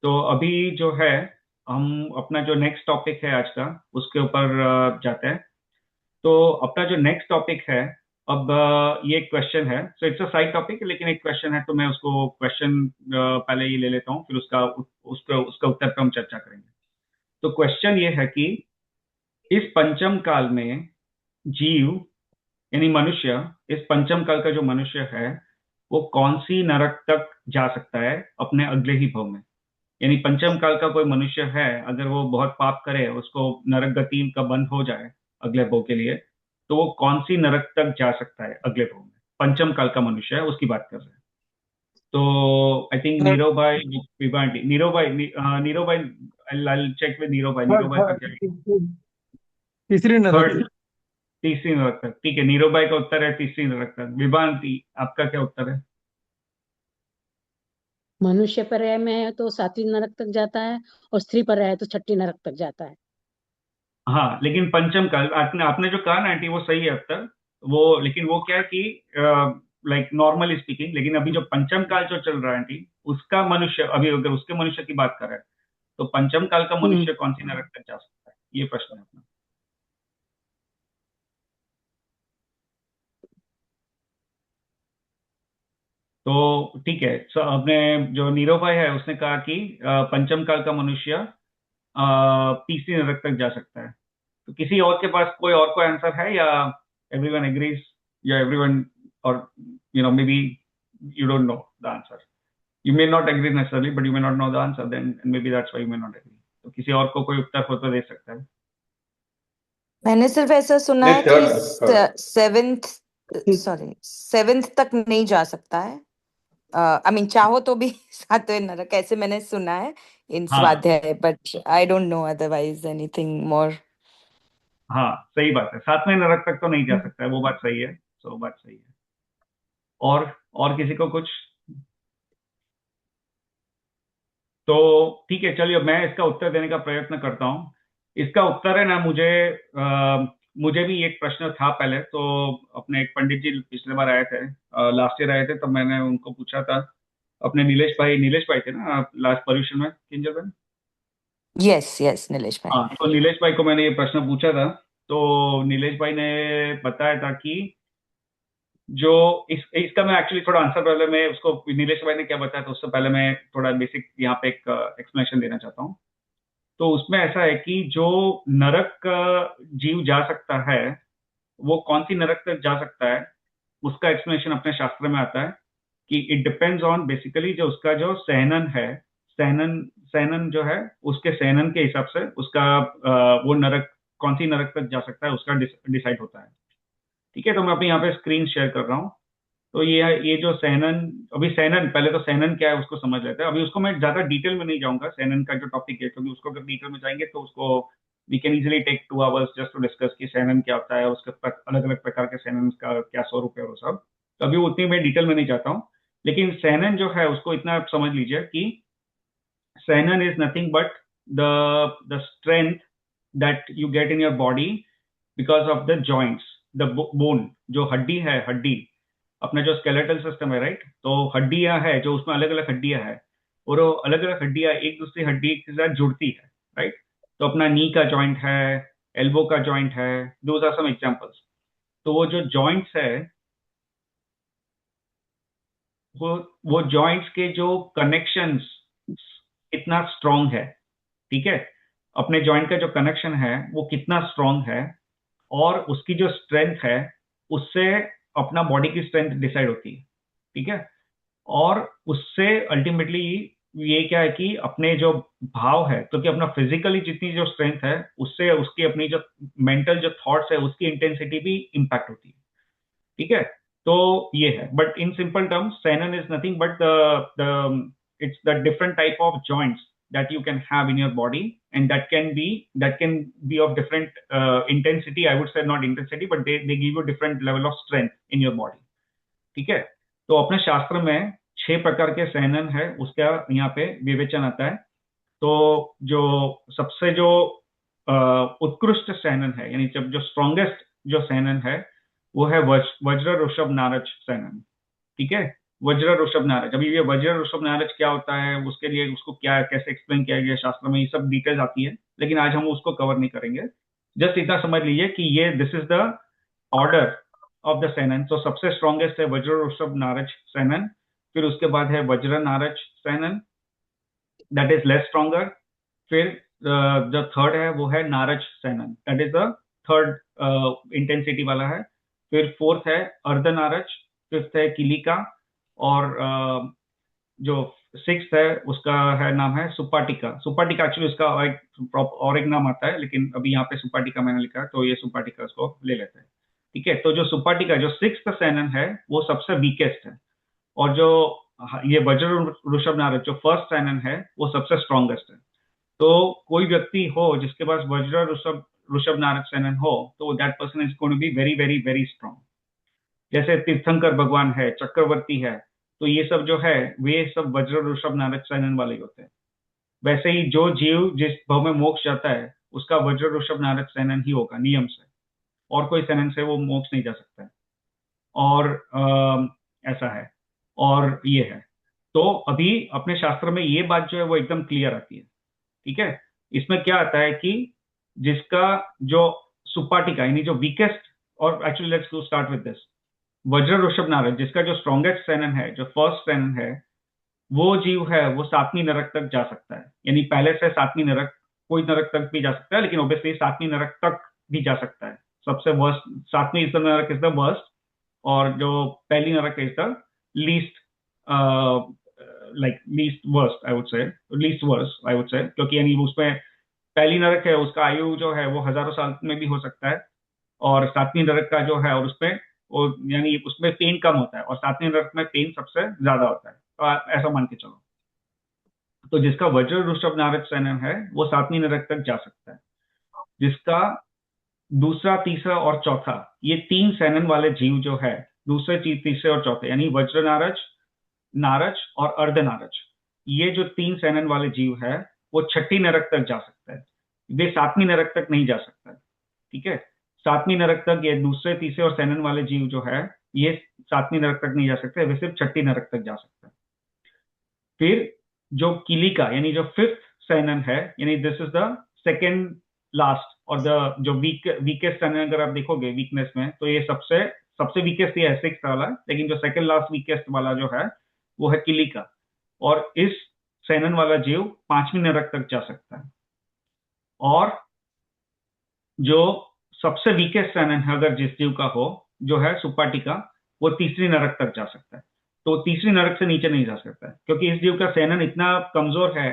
तो अभी जो है, हम अपना जो नेक्स्ट टॉपिक है आज का, उसके ऊपर जाते हैं। तो अपना जो नेक्स्ट टॉपिक है, अब ये क्वेश्चन है, so it's a side topic, लेकिन एक क्वेश्चन है, तो मैं उसको क्वेश्चन पहले ये ले लेता हूँ, फिर उसका उत्तर पे हम चर्चा करेंगे। तो क्वेश्चन ये है कि इस पंचम काल में जीव, यानी मनुष्य, इस पंचम काल का जो मनुष्य है, वो कौन सी नरक तक जा सकता है अपने अगले ही भव में। यानी पंचम काल का कोई मनुष्य है, अगर वो बहुत पाप करे, उसको नरक गति का बंद हो जाए अगले भव के लिए, तो वो कौन सी नरक तक जा सकता है अगले भव में। पंचम काल का मनुष्य है, उसकी बात कर रहे हैं। तो आई थिंक थर्ड नीरव भाई, विवांटी, नीरव भाई, I'll check with नीरव भाई। नीरव थर्ड भाई का क्या है? थर्ड तीसरी नरक थर्ड, तीसरी नरक तक। ठीक है, नीरव भाई का उत्तर है तीसरी नरक तक। विवांती, आपका क्या उत्तर है? मनुष्य पर्याय में है तो सातवीं नरक तक जाता है, और स्त्री पर्याय है तो छठी नरक तक जाता है। हाँ, लेकिन पंचम काल आपने आपने जो कहा ना आंटी, वो सही है अब तक। वो लेकिन वो क्या है कि लाइक नॉर्मली स्पीकिंग, लेकिन अभी जो पंचम काल जो चल रहा है आंटी, उसका मनुष्य, अभी अगर उसके मनुष्य की बात करें, तो पंचम काल का हम्म मनुष्य कौन सी नरक तक जा सकता है, ये प्रश्न है अपना। तो ठीक है, सो अपने जो नीरव भाई है उसने कहा कि पंचम काल का मनुष्य तीसरी नरक तक जा सकता है। तो किसी और के पास कोई आंसर है, या एवरीवन एग्रीज, या एवरीवन, और may be you don't know the answer. You may not agree necessarily, but you may not know the answer. Then and maybe that's why you may not agree. तो किसी और को कोई उत्तर हो तो दे सकता है। मैंने सिर्फ ऐसा सुना नहीं, है कि थर्ड सेवेंथ तक नहीं जा सकता है। आई मीन चाहो तो भी सातवें नरक, ऐसे मैंने सुना है इन हाँ स्वाध्याय, but I don't know otherwise anything more. हाँ, सही बात है, सातवें नरक तक तो नहीं जा सकता है, वो बात सही है। वो बात सही है। और किसी को कुछ? तो ठीक है, चलिए मैं इसका उत्तर देने का प्रयत्न करता हूँ। इसका उत्तर है ना, मुझे भी एक प्रश्न था पहले तो। अपने एक पंडित जी पिछले बार आए थे, लास्ट ईयर आए थे, तब मैंने उनको पूछा था। अपने नीलेश भाई थे ना लास्ट पर्यूषण में, किंजल में। यस यस, नीलेश भाई। हाँ, तो नीलेश भाई को मैंने ये प्रश्न पूछा था। तो नीलेश भाई ने बताया था कि जो इसका मैं एक्चुअली थोड़ा आंसर, पहले मैं उसको, नीलेश भाई ने क्या बताया था उससे पहले मैं थोड़ा बेसिक यहाँ पे एक एक्सप्लेनेशन देना चाहता हूँ। तो उसमें ऐसा है कि जो नरक का जीव जा सकता है, वो कौन सी नरक तक जा सकता है, उसका एक्सप्लेनेशन अपने शास्त्र में आता है कि इट डिपेंड्स ऑन बेसिकली जो उसका जो सहनन है, सहनन जो है, उसके सहनन के हिसाब से उसका वो नरक कौन सी नरक तक जा सकता है उसका डिसाइड होता है। ठीक है, तो मैं अपने यहाँ पे स्क्रीन शेयर कर रहा हूँ। तो ये जो सहनन, अभी सहनन, पहले तो सहनन क्या है उसको समझ लेते हैं। अभी उसको मैं ज्यादा डिटेल में नहीं जाऊंगा, सहनन का जो टॉपिक है, क्योंकि उसको अगर डिटेल में जाएंगे तो उसको we can easily take 2 hours just to discuss कि सहनन क्या होता है, उसके अलग अलग प्रकार के सहनन का क्या स्वरूप है वो सब। तो अभी उतनी मैं डिटेल में नहीं जाता हूँ। लेकिन सहनन जो है उसको इतना आप समझ लीजिए कि सहनन is nothing but the strength that you get in your body because of the joints, the bone, जो हड्डी है, हड्डी अपना जो स्केलेटल सिस्टम है, राइट। तो हड्डियां है जो उसमें अलग अलग हड्डियां है, और वो अलग अलग हड्डियां एक दूसरी हड्डी के साथ जुड़ती है, राइट। तो अपना नी का जॉइंट है, एल्बो का जॉइंट है, दोज आर सम एग्जांपल्स। तो वो जो जॉइंट्स है, वो जॉइंट्स के जो कनेक्शंस कितना स्ट्रांग है, ठीक है, अपने जॉइंट का जो कनेक्शन है वो कितना स्ट्रांग है, और उसकी जो स्ट्रेंथ है, उससे अपना बॉडी की स्ट्रेंथ डिसाइड होती है। ठीक है, और उससे अल्टीमेटली ये क्या है कि अपने जो भाव है, क्योंकि अपना फिजिकली जितनी जो स्ट्रेंथ है, उससे उसकी अपनी जो मेंटल जो थॉट्स है उसकी इंटेंसिटी भी इम्पैक्ट होती है। ठीक है, तो ये है, but in simple terms Sanon is nothing but the it's the different type of joints that you can have in your body, and that can be of different intensity. I would say not intensity, but they give you different level of strength in your body. ठीक है, तो अपने शास्त्र में 6 प्रकार के सहनन है, उसका यहाँ पे विवेचन आता है। तो जो सबसे जो उत्कृष्ट सहनन है, यानी जब जो स्ट्रॉन्गेस्ट जो सहनन है, वो है वज्र ऋषभ नारज सहनन। ठीक है, वज्र ऋषभ नारज। अभी ये वज्र ऋषभ नारज क्या होता है, उसके लिए उसको क्या कैसे एक्सप्लेन किया गया शास्त्र में, ये सब डिटेल्स आती है, लेकिन आज हम उसको कवर नहीं करेंगे। जस्ट इतना समझ लीजिए कि ये this is the order of the सहनन। तो सबसे स्ट्रॉन्गेस्ट है वज्र ऋषभ नारज सहनन, फिर उसके बाद है वज्र नारज सहनन, दैट इज लेस स्ट्रॉन्गर। फिर जो थर्ड है वो है नारज सहनन, that is the third intensity वाला है। फिर फोर्थ है अर्ध नारज, फिफ्थ है किलिका, और जो 6th है उसका है नाम है सुपाटिका। सुपाटिका एक्चुअली उसका और एक नाम आता है, लेकिन अभी यहाँ पे सुपाटिका मैंने लिखा है तो ये सुपाटिका उसको ले लेते हैं। ठीक है, तो जो सुपाटिका जो 6th सैनन है वो सबसे वीकेस्ट है, और जो ये वज्र ऋषभ नारद जो 1st सैनन है वो सबसे स्ट्रॉन्गेस्ट है। तो कोई व्यक्ति हो जिसके पास वज्र ऋषभ ऋषभ नारद सैनन हो तो that person is going to be very very very strong. जैसे तीर्थंकर भगवान है, चक्रवर्ती है, तो ये सब जो है वे सब वज्र ऋषभ नारद सैनन वाले होते हैं। वैसे ही जो जीव जिस भव में मोक्ष जाता है उसका वज्र ऋषभ नारद सैनन ही होगा नियम से, और कोई सैनन से वो मोक्ष नहीं जा सकता है। और ऐसा है, और ये है। तो अभी अपने शास्त्र में ये बात जो है वो एकदम क्लियर आती है। ठीक है, इसमें क्या आता है कि जिसका जो सुपाटिका यानी जो वीकेस्ट, और actually let's go start with this, वज्र ऋषभ नारद जिसका जो स्ट्रॉन्गेस्ट सैनन है, जो 1st सैनन है, वो जीव है वो 7वीं नरक तक जा सकता है। यानी पहले से 7वीं नरक, कोई नरक तक भी जा सकता है, लेकिन ऑब्वियसली 7वीं नरक तक भी जा सकता है। सबसे वर्स्ट 7वीं इज द नरक इज द वर्स्ट, और जो पहली नरक is the least least worst I would say, least worse I would say, क्योंकि यानी उसमें पहली नरक है उसका आयु जो है वो हजारों साल में भी हो सकता है, और 7वीं नरक का जो है और उसमें यानी उसमें पेन कम होता है, और 7वीं नरक में पेन सबसे ज्यादा होता है। तो आप ऐसा मान के चलो, तो जिसका वज्र ऋषभ नारद सैनन है वो 7वीं नरक तक जा सकता है। जिसका दूसरा, तीसरा और चौथा, ये 3 सैनन वाले जीव जो है, दूसरे, तीसरे और चौथे, यानी वज्र नारज, नारज और अर्ध नारज, ये जो 3 सैनन वाले जीव है वो 6ठी नरक तक जा सकता है। वे 7वीं नरक तक नहीं जा सकता है। ठीक है, 7वीं नरक तक ये दूसरे, तीसरे और सैनन वाले जीव जो है ये 7वीं नरक तक नहीं जा सकते, वे सिर्फ 6ठी नरक तक जा सकता है। फिर जो किलिका यानी जो 5th सैनन है, यानी this is the second last, और द जो वीकेस्ट सैनन अगर आप देखोगे वीकनेस में तो ये सबसे सबसे वीकेस्ट ये है 6th वाला, लेकिन जो सेकेंड लास्ट वीकेस्ट वाला जो है वो है किलिका, और इस सैनन वाला जीव 5वीं नरक तक जा सकता है। और जो सबसे वीकेस्ट सैनन है अगर जिस जीव का हो, जो है सुपाटिका, वो 3री नरक तक जा सकता है। तो 3री नरक से नीचे नहीं जा सकता है, क्योंकि इस जीव का सैनन इतना कमजोर है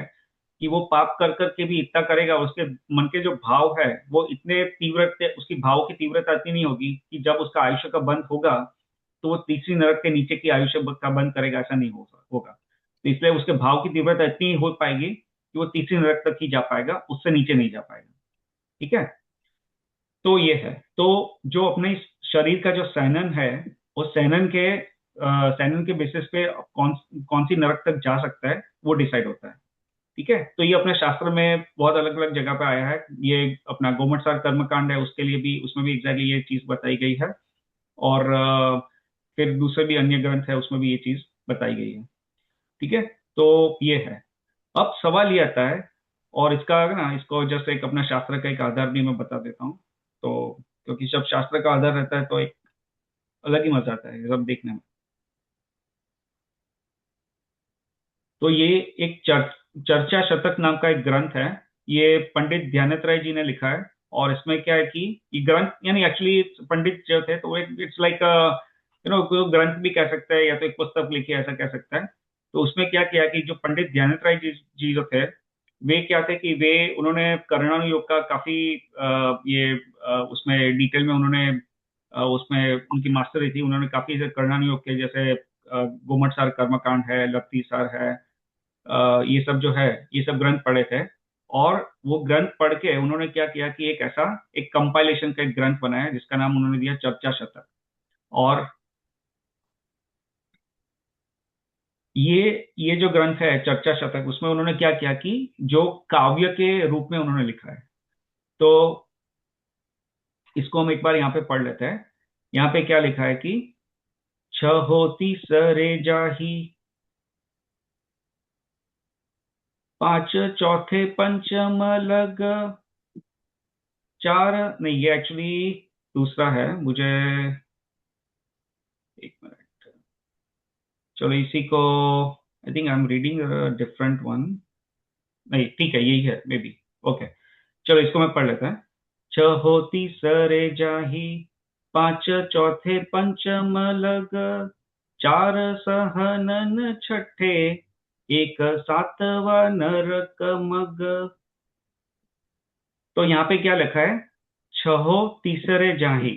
कि वो पाप कर करके भी इतना करेगा, उसके मन के जो भाव है वो इतने तीव्र, उसकी भाव की तीव्रता इतनी नहीं होगी कि जब उसका आयुष्य का बंध होगा तो वो 3री नरक के नीचे की आयुष्य का बंद करेगा, ऐसा नहीं होगा। तो इसलिए उसके भाव की तीव्रता इतनी हो पाएगी कि वो 3री नरक तक ही जा पाएगा, उससे नीचे नहीं जा पाएगा। ठीक है, तो ये है। तो जो अपने इस शरीर का जो सैनन है, वो सैनन के बेसिस पे कौन सी नरक तक जा सकता है वो डिसाइड होता है। ठीक है, तो ये अपने शास्त्र में बहुत अलग अलग जगह पे आया है। ये अपना गोमटसार कर्मकांड है, उसके लिए भी, उसमें भी एग्जैक्टली ये चीज बताई गई है, और फिर दूसरे भी अन्य ग्रंथ है उसमें भी ये चीज बताई गई है। ठीक है, तो ये है। अब सवाल ये आता है, और इसका ना, इसको जस्ट एक अपना शास्त्र का एक आधार भी मैं बता देता हूँ। तो क्योंकि जब शास्त्र का आधार रहता है तो एक अलग ही मजा आता है सब देखने में। तो ये एक चर्चा शतक नाम का एक ग्रंथ है, ये पंडित ध्यानत राय जी ने लिखा है। और इसमें क्या है कि ये ग्रंथ, यानी एक्चुअली पंडित जो थे तो इट्स लाइक ग्रंथ भी कह सकते हैं या तो एक पुस्तक लिखी ऐसा कह सकता है। तो उसमें क्या किया कि जो पंडित ध्यानत राय जी जो थे, वे क्या थे कि उन्होंने कर्णानुयोग का काफी ये उसमें डिटेल में उन्होंने उसमें उनकी मास्टरी थी। उन्होंने काफी कर्णानुयोग के, जैसे गोमटसार कर्मकांड है, लफ्तीसार है, ये सब जो है ये सब ग्रंथ पढ़े थे। और वो ग्रंथ पढ़ के उन्होंने क्या किया कि एक ऐसा एक कंपाइलेशन का एक ग्रंथ बनाया जिसका नाम उन्होंने दिया चर्चा शतक। और ये जो ग्रंथ है चर्चा शतक, उसमें उन्होंने क्या किया कि जो काव्य के रूप में उन्होंने लिखा है। तो इसको हम एक बार यहाँ पे पढ़ लेते हैं। यहाँ पे क्या लिखा है कि छ होती सरे जाही, 5 चौथे पंचम लग, 4 नहीं, ये एक्चुअली दूसरा है, मुझे एक मिनट, चलो इसी को, I think I am reading different one, नहीं ठीक है यही है मे बी, ओके चलो इसको मैं पढ़ लेता है। छ होती सरे जाही, 5 चौथे पंचम लग, चार सहनन छठे, एक सातवा नरक मग। तो यहाँ पे क्या लिखा है? छहो तीसरे जाही,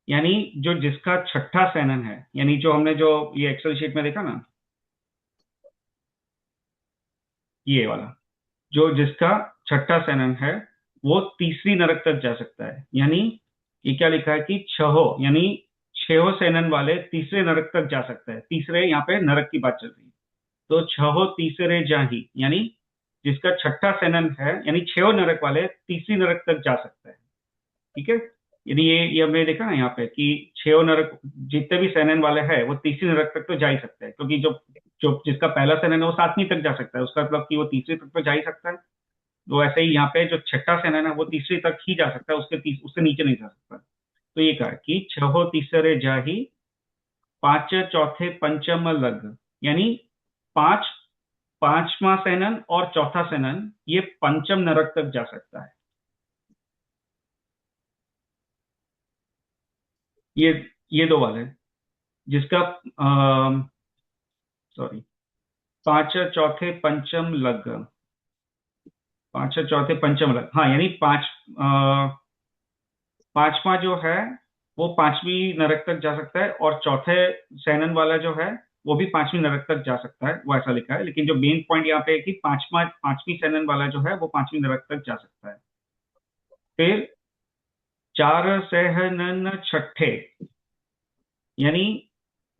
यानी जो जिसका छठा सेनन है, यानी जो हमने जो ये एक्सेल शीट में देखा ना, ये वाला, जो जिसका छठा सेनन है वो तीसरी नरक तक जा सकता है। यानी ये क्या लिखा है कि छहो, यानी छहो सेनन वाले तीसरे नरक तक जा सकता है। तीसरे, यहाँ पे नरक की बात चल रही है। तो छहो तीसरे जाही, यानी जिसका छठा सेनन है, यानी छहो नरक वाले तीसरी नरक तक जा सकता है। ठीक है, यदि ये हमने देखा ना यहाँ पे कि छह नरक, जितने भी सेनन वाले हैं वो तीसरी नरक तक तो जा ही सकते हैं, क्योंकि जो जो जिसका पहला सेनन है वो सातवीं तक जा सकता है, उसका मतलब कि वो तीसरी तक तो जा ही सकता है। तो ऐसे ही यहाँ पे जो छठा सेनन है वो तीसरी तक ही जा सकता है, उससे नीचे नहीं जा सकता। तो ये कहा कि छहो तीसरे जाही, पांच चौथे पंचम लग, यानी पांच, पांचवा सेनन और चौथा सेनन ये पंचम नरक तक जा सकता है। ये ये दो वाले, जिसका सॉरी, पांच चौथे पंचम लग, पांच चौथे पंचम लग, हाँ, यानी पांचवा जो है वो पांचवी नरक तक जा सकता है, और चौथे सैनन वाला जो है वो भी पांचवी नरक तक जा सकता है, वो ऐसा लिखा है। लेकिन जो मेन पॉइंट यहाँ पे है कि पांचवी सैनन वाला जो है वो पांचवी नरक तक जा सकता है। फिर चार सहनन छठे, यानी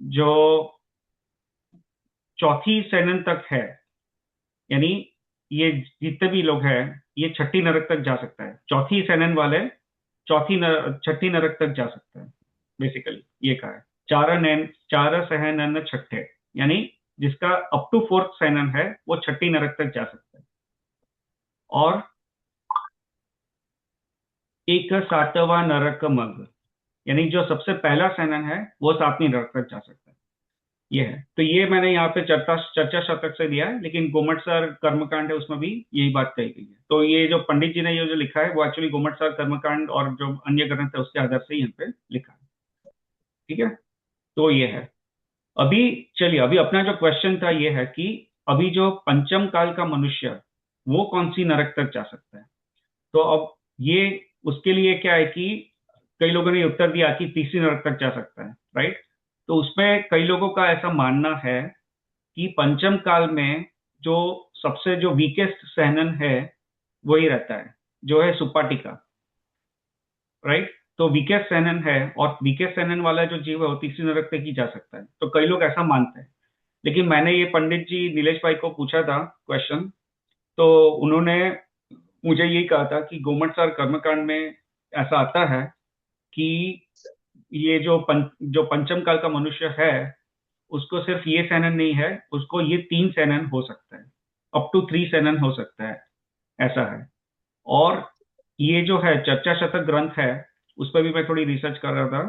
जो चौथी सैनन तक है, यानी ये जितने भी लोग हैं ये छठी नरक तक जा सकता है। चौथी सैनन वाले छठी नरक तक जा सकता है, बेसिकली ये कहा है। चार सहनन छठे, यानी जिसका अप टू फोर्थ सैनन है वो छठी नरक तक जा सकता है। और एक सातवां नरक मग, यानी जो सबसे पहला सैनन है वो सातवीं नरक तक जा सकता है। ये है, तो ये मैंने यहाँ पे चर्चा शतक से दिया है, लेकिन गोमट सर कर्मकांड है उसमें भी यही बात कही गई है। तो ये जो पंडित जी ने ये जो लिखा है वो एक्चुअली गोमट सर कर्मकांड और जो अन्य ग्रंथ है उसके आधार से यहाँ पे लिखा है। ठीक है, तो ये है। अभी चलिए, अभी अपना जो क्वेश्चन था ये है कि अभी जो पंचम काल का मनुष्य वो कौन सी नरक तक जा सकता है। तो अब ये उसके लिए क्या है कि कई लोगों ने उत्तर दिया कि तीसरी नरक तक जा सकता है, राइट। तो उसमें कई लोगों का ऐसा मानना है कि पंचम काल में जो सबसे जो वीकेस्ट सहनन है वही रहता है, जो है सुपाटिका, राइट। तो वीकेस्ट सहनन है, और वीकेस्ट सहनन वाला जो जीव है वो तीसरी नरक तक ही जा सकता है। तो कई लोग ऐसा मानते हैं, लेकिन मैंने ये पंडित जी नीलेश भाई को पूछा था क्वेश्चन, तो उन्होंने मुझे यही कहा था कि गोमट सार कर्मकांड में ऐसा आता है कि ये जो पंचम काल का मनुष्य है उसको सिर्फ ये सैनन नहीं है, उसको ये तीन सैनन हो सकता है, अप टू 3 सैनन हो सकता है, ऐसा है। और ये जो है चर्चा शतक ग्रंथ है उस पर भी मैं थोड़ी रिसर्च कर रहा था,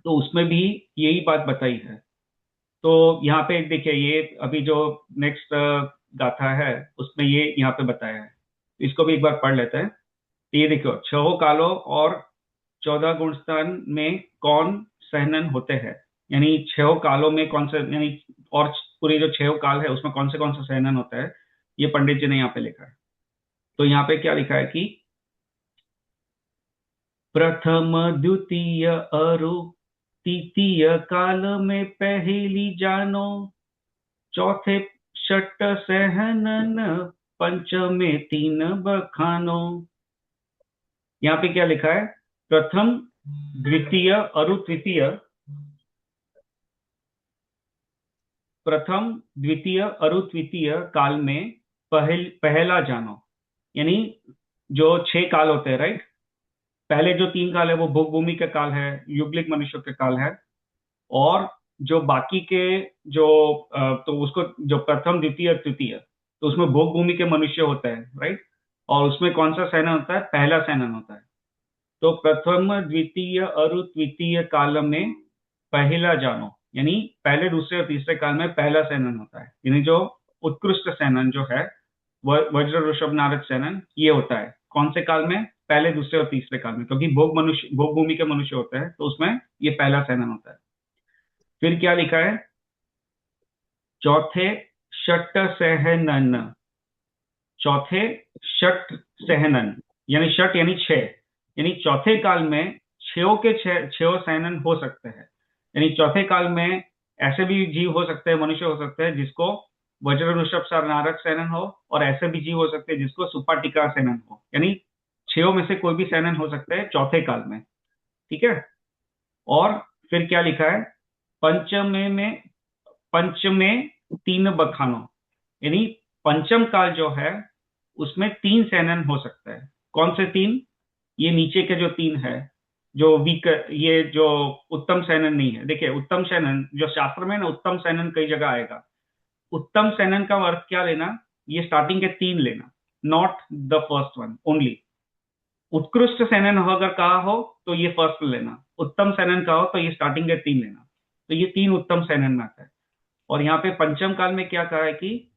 तो उसमें भी यही बात बताई है। तो यहाँ पे देखिए, ये अभी जो नेक्स्ट गाथा है उसमें ये यहाँ पे बताया है, इसको भी एक बार पढ़ लेते हैं। तो ये देखो, छहो कालों और 14 गुणस्थान में कौन सहनन होते हैं, यानी छह कालों में कौन से, यानी और पूरी जो छह काल है उसमें कौन सा सहनन होता है, ये पंडित जी ने यहाँ पे लिखा है। तो यहाँ पे क्या लिखा है कि प्रथम द्वितीय अरु तृतीय काल में पहली जानो, चौथे छठ सहनन, पंचमे तीन बखानो। यहाँ पे क्या लिखा है? प्रथम द्वितीय अरु तृतीय, प्रथम द्वितीय अरु तृतीय काल में पहला जानो, यानी जो 6 काल होते हैं, राइट। पहले जो 3 काल है वो भोग भूमि का काल है, युगलिक मनुष्य का काल है। और जो बाकी के जो तो उसको जो प्रथम द्वितीय तृतीय, तो उसमें भोग भूमि के मनुष्य होता है, राइट। और उसमें कौन सा सैनन होता है? पहला सैनन होता है। तो प्रथम द्वितीय अरु तृतीय काल में पहला जानो, यानी पहले दूसरे और तीसरे काल में पहला सैनन होता है, यानी जो उत्कृष्ट सैनन जो है वज्र ऋषभ नारद सैनन, ये होता है कौन से काल में? पहले दूसरे और तीसरे काल में, क्योंकि भोग भूमि के मनुष्य होते हैं तो उसमें ये पहला सैनन होता है। फिर क्या लिखा है, चौथे षट सहनन, चौथे षट सहनन, यानी षट यानी छह, यानी चौथे काल में छयों के छह सहनन हो सकते हैं। यानी चौथे काल में ऐसे भी जीव हो सकते हैं, मनुष्य हो सकते हैं जिसको वज्र ऋषभ सार नारक सहनन हो, और ऐसे भी जीव हो सकते हैं जिसको सुपाटिका सहनन हो। यानी छयों में से कोई भी सहनन हो सकता है चौथे काल में। ठीक है। और फिर क्या लिखा है, पंचमे तीन बखानो, यानी पंचम काल जो है उसमें तीन सैनन हो सकता है। कौन से तीन, ये नीचे के जो तीन है, जो वीक, ये जो उत्तम सैनन नहीं है। देखिए उत्तम सैनन जो शास्त्र में ना, उत्तम सैनन कई जगह आएगा। उत्तम सैनन का अर्थ क्या लेना, ये स्टार्टिंग के तीन लेना, not the first one only. उत्कृष्ट सैनन अगर कहा हो तो ये फर्स्ट लेना, उत्तम सैनन कहा हो तो ये स्टार्टिंग के तीन लेना। तो ये तीन उत्तम सैनन में आता है। और यहाँ पे पंचम काल में क्या कहा है कि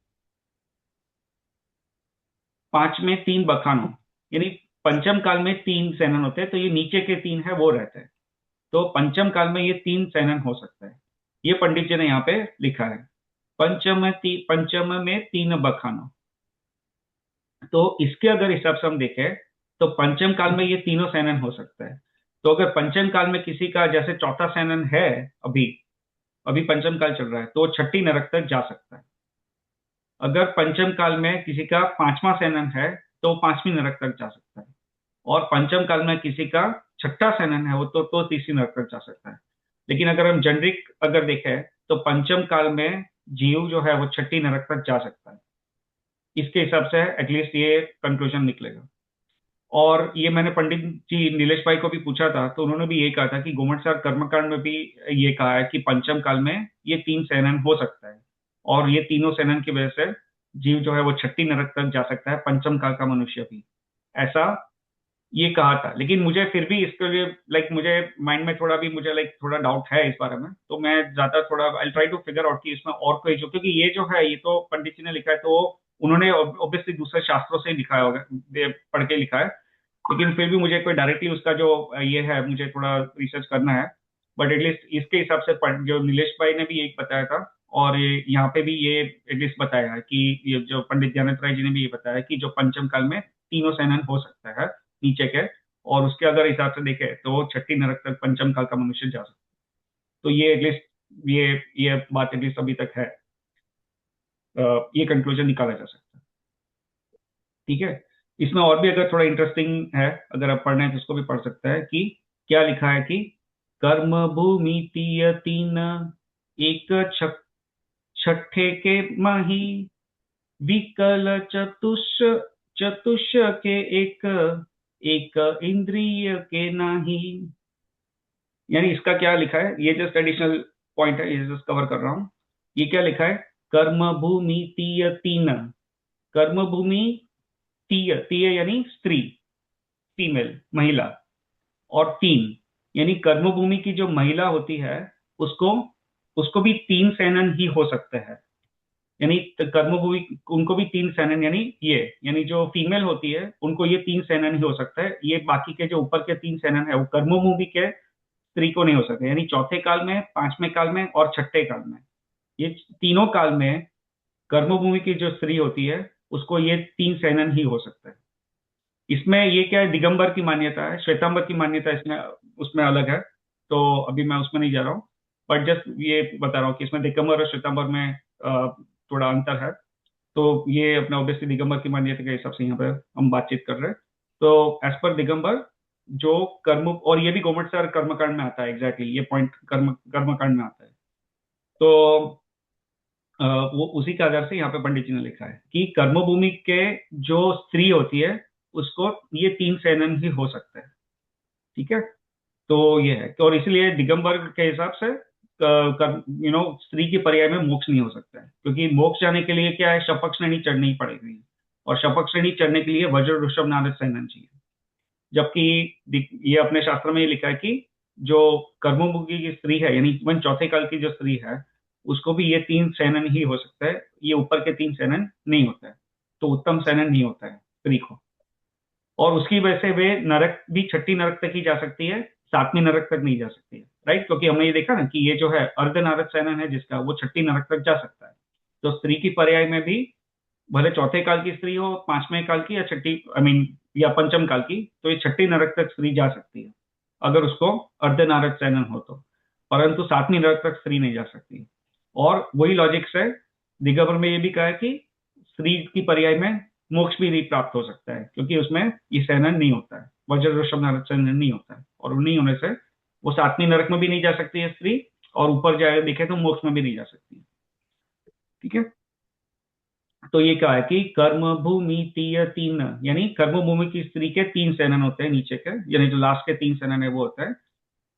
पांच में तीन बखानो, यानी पंचम काल में तीन सैनन होते हैं, तो ये नीचे के तीन है वो रहते हैं। तो पंचम काल में ये तीन सैनन हो सकता है। ये पंडित जी ने यहाँ पे लिखा है, पंचम में तीन बखानो। तो इसके अगर हिसाब से हम देखें तो पंचम काल में ये तीनों सैनन हो सकता है। तो अगर पंचम काल में किसी का जैसे चौथा सैनन है, अभी अभी पंचम काल चल रहा है, तो छठी नरक तक जा सकता है। अगर पंचम काल में किसी का पांचवा सैनन है तो पांचवी नरक तक जा सकता है। और पंचम काल में किसी का छठा सैनन है वो तो तीसरी नरक तक जा सकता है। लेकिन अगर हम जनरिक अगर देखें तो पंचम काल में जीव जो है वो छठी नरक तक जा सकता है। इसके हिसाब से एटलीस्ट ये कंक्लूजन निकलेगा। और ये मैंने पंडित जी नीलेश भाई को भी पूछा था, तो उन्होंने भी यही कहा था कि गोमटसार कर्मकांड में भी ये कहा है कि पंचम काल में ये तीन सैनन हो सकता है, और ये तीनों सैनन की वजह से जीव जो है वो छठी नरक तक जा सकता है, पंचम काल का मनुष्य भी। ऐसा ये कहा था। लेकिन मुझे फिर भी इसके लिए मुझे माइंड में थोड़ा भी मुझे थोड़ा डाउट है इस बारे में, तो मैं ज्यादा थोड़ा I try to figure out कि इसमें और कोई जो, क्योंकि ये जो है ये तो पंडित जी ने लिखा है, तो उन्होंने ऑब्वियसली दूसरे शास्त्रों से लिखा होगा, पढ़ के लिखा है। लेकिन फिर भी मुझे कोई डायरेक्टली उसका जो ये है मुझे थोड़ा रिसर्च करना है। बट एटलीस्ट इसके हिसाब से जो नीलेश भाई ने भी एक बताया था, और यहाँ पे भी ये एटलीस्ट बताया है कि ये जो पंडित ज्ञानेन्द्र राय जी ने भी ये बताया कि जो पंचम काल में तीनों सैनन हो सकता है नीचे के, और उसके अगर हिसाब से देखे तो छठी नरक तक पंचम काल का मनुष्य जा सकता है। तो ये एटलीस्ट ये बात एटलीस्ट अभी तक है, ये कंक्लूजन निकाला जा सकता है। ठीक है। इसमें और भी अगर थोड़ा इंटरेस्टिंग है, अगर आप पढ़ना है तो उसको भी पढ़ सकता है कि क्या लिखा है कि कर्म भूमि तीय तीन, एक छठे के माही, विकल चतुष के एक, एक इंद्रिय के नाही। यानी इसका क्या लिखा है, ये जस्ट एडिशनल पॉइंट है, ये जस्ट कवर कर रहा हूं। ये क्या लिखा है, कर्म भूमि तीय तीन, कर्म भूमि तीय, तीय यानी स्त्री, फीमेल, महिला, और तीन यानी कर्मभूमि की जो महिला होती है उसको उसको भी तीन सैनन ही हो सकते हैं। यानी कर्मभूमि उनको भी तीन सैनन, यानी जो फीमेल होती है उनको ये तीन सैनन ही हो सकता है। ये बाकी के जो ऊपर के तीन सैनन है वो कर्मभूमि के स्त्री को नहीं हो सकते। यानी चौथे काल में, पांचवें काल में और छठे काल में, ये तीनों काल में कर्मभूमि की जो स्त्री होती है उसको ये तीन सैनन ही हो सकता है। इसमें ये क्या है, दिगंबर की मान्यता है, श्वेतांबर की मान्यता इसमें उसमें अलग है, तो अभी मैं उसमें नहीं जा रहा हूँ। बट जस्ट ये बता रहा हूँ कि इसमें दिगंबर और श्वेतांबर में थोड़ा अंतर है। तो ये अपना ऑब्वियसली दिगंबर की मान्यता के हिसाब से यहाँ पे हम बातचीत कर रहे हैं। तो एज पर दिगंबर जो कर्म, और ये भी गोमटसार कर्मकांड में आता है, एग्जैक्टली ये पॉइंट कर्मकांड में आता है। तो वो उसी के आधार से यहाँ पे पंडित जी ने लिखा है कि कर्मभूमि के जो स्त्री होती है उसको ये तीन सैनन ही हो सकते हैं। ठीक है। तो ये है, और इसलिए दिगंबर के हिसाब से स्त्री की पर्याय में मोक्ष नहीं हो सकता है, क्योंकि मोक्ष जाने के लिए क्या है, शपथ श्रेणी चढ़नी पड़ेगी, और शपथ श्रेणी चढ़ने के लिए वज्र ऋषभ नारद सैनन चाहिए। जबकि ये अपने शास्त्र में ये लिखा है कि जो कर्मभोगी की स्त्री है, यानी वन चौथे काल की जो स्त्री है उसको भी ये तीन सैनन ही हो सकता है, ये ऊपर के तीन सैनन नहीं होता है। तो उत्तम सैनन नहीं होता है स्त्री को, और उसकी वजह से वे नरक भी छठी नरक तक ही जा सकती है, सातवीं नरक तक नहीं जा सकती है, राइट? क्योंकि हमने ये देखा ना कि ये जो है अर्धनारद सेनन है जिसका, वो छठी नरक तक जा सकता है। तो स्त्री की पर्याय में भी भले चौथे काल की स्त्री हो, पांचवें काल की, या छठी, आई मीन, या पंचम काल की, तो ये छठी नरक तक स्त्री जा सकती है अगर उसको अर्धनारद सेनन हो तो, परंतु सातवीं नरक तक स्त्री नहीं जा सकती। और वही लॉजिक से दिगंबर में ये भी कहा है कि स्त्री की पर्याय में मोक्ष भी नहीं प्राप्त हो सकता है, क्योंकि उसमें ये सेनन नहीं होता है, वज्र ऋषभ नारद सेनन नहीं होता है, और नहीं होने से वो सातवीं नरक में भी नहीं जा सकती है स्त्री, और ऊपर जाए देखे तो मोक्ष में भी नहीं जा सकती है। ठीक है, तो ये क्या है कि कर्म भूमि तीय तीन, यानी कर्म भूमि की स्त्री के तीन सेनन होते हैं नीचे के, यानी जो लास्ट के तीन सेनन है वो होता है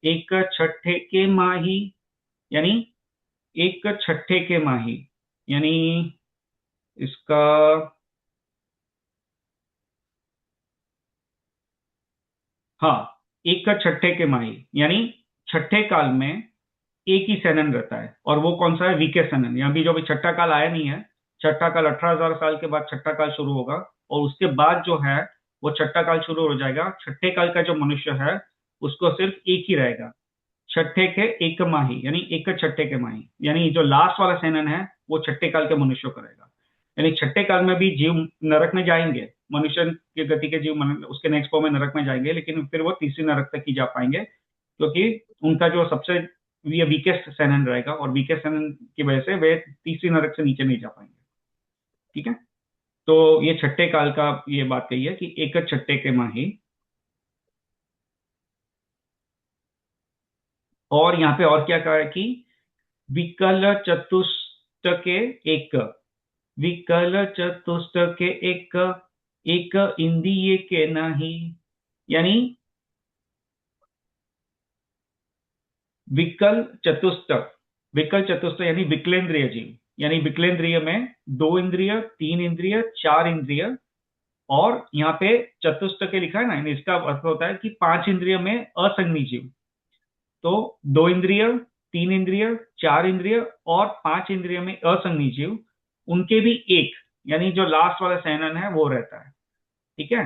एक छठे के माही, यानी एक छठे के माही, यानी इसका, हाँ, एक छठे के माही, यानी छठे काल में एक ही सेनन रहता है, और वो कौन सा है? वीके सेनन। यहाँ भी जो अभी छठा काल आया नहीं है, छठा काल 18,000 साल के बाद छठा काल शुरू होगा, और उसके बाद जो है वो छठा काल शुरू हो जाएगा। छठे काल का जो मनुष्य है उसको सिर्फ एक ही रहेगा, छठे के एक माही, यानी एक छठे के माही, यानी जो लास्ट वाला सेनन है वो छठे काल के मनुष्य को रहेगा। यानी छठे काल में भी जीव नरक में जाएंगे, मनुष्य की गति के जीव उसके नेक्स्ट फॉर्म में नरक में जाएंगे, लेकिन फिर वो तीसरी नरक तक ही जा पाएंगे, क्योंकि उनका जो सबसे ये वीकेस्ट सेनन रहेगा, और वीकेस्ट सेनन की वजह से वे तीसरी नरक से नीचे नहीं जा पाएंगे। ठीक है, तो ये छठे काल का ये बात कही है कि एक छठे के माही। और यहाँ पे और क्या कहा है कि विकल चतुष्ट के एक, विकल चतुष्ट के एक, एक इंद्रिय के नहीं, यानी विकल चतुष्ट, विकल चतुष्ट यानी विकलेंद्रिय जीव, यानी विकलेंद्रिय में दो इंद्रिय, तीन इंद्रिय, चार इंद्रिय, और यहाँ पे चतुष्ट के लिखा है ना, यानी इसका अर्थ होता है कि पांच इंद्रिय में असंगनी जीव। तो दो इंद्रिय, तीन इंद्रिय, चार इंद्रिय और पांच इंद्रिय में असंगनी जीव, उनके भी एक, यानी जो लास्ट वाला सेनन है वो रहता है। ठीक है,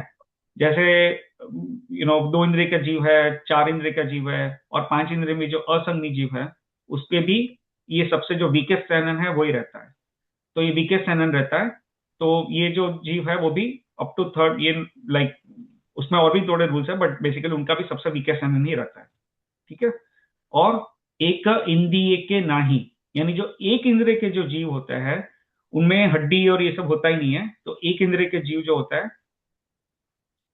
जैसे दो इंद्रिय का जीव है, चार इंद्रिय का जीव है, और पांच इंद्रिय में जो असंगनी जीव है उसके भी ये सबसे जो वीकेस्ट सेनन है वही रहता है। तो ये वीकेस्ट सेनन रहता है, तो ये जो जीव है वो भी अप टू थर्ड, ये लाइक उसमें और भी थोड़े रूल्स है, बट बेसिकली उनका भी सबसे वीकेस्ट सेनन ही रहता है। ठीक है, और एक इंद्रिय के नाही, यानी जो एक इंद्रिय के जो जीव होते हैं उनमें हड्डी और ये सब होता ही नहीं है, तो एक इंद्रिय के जीव जो होता है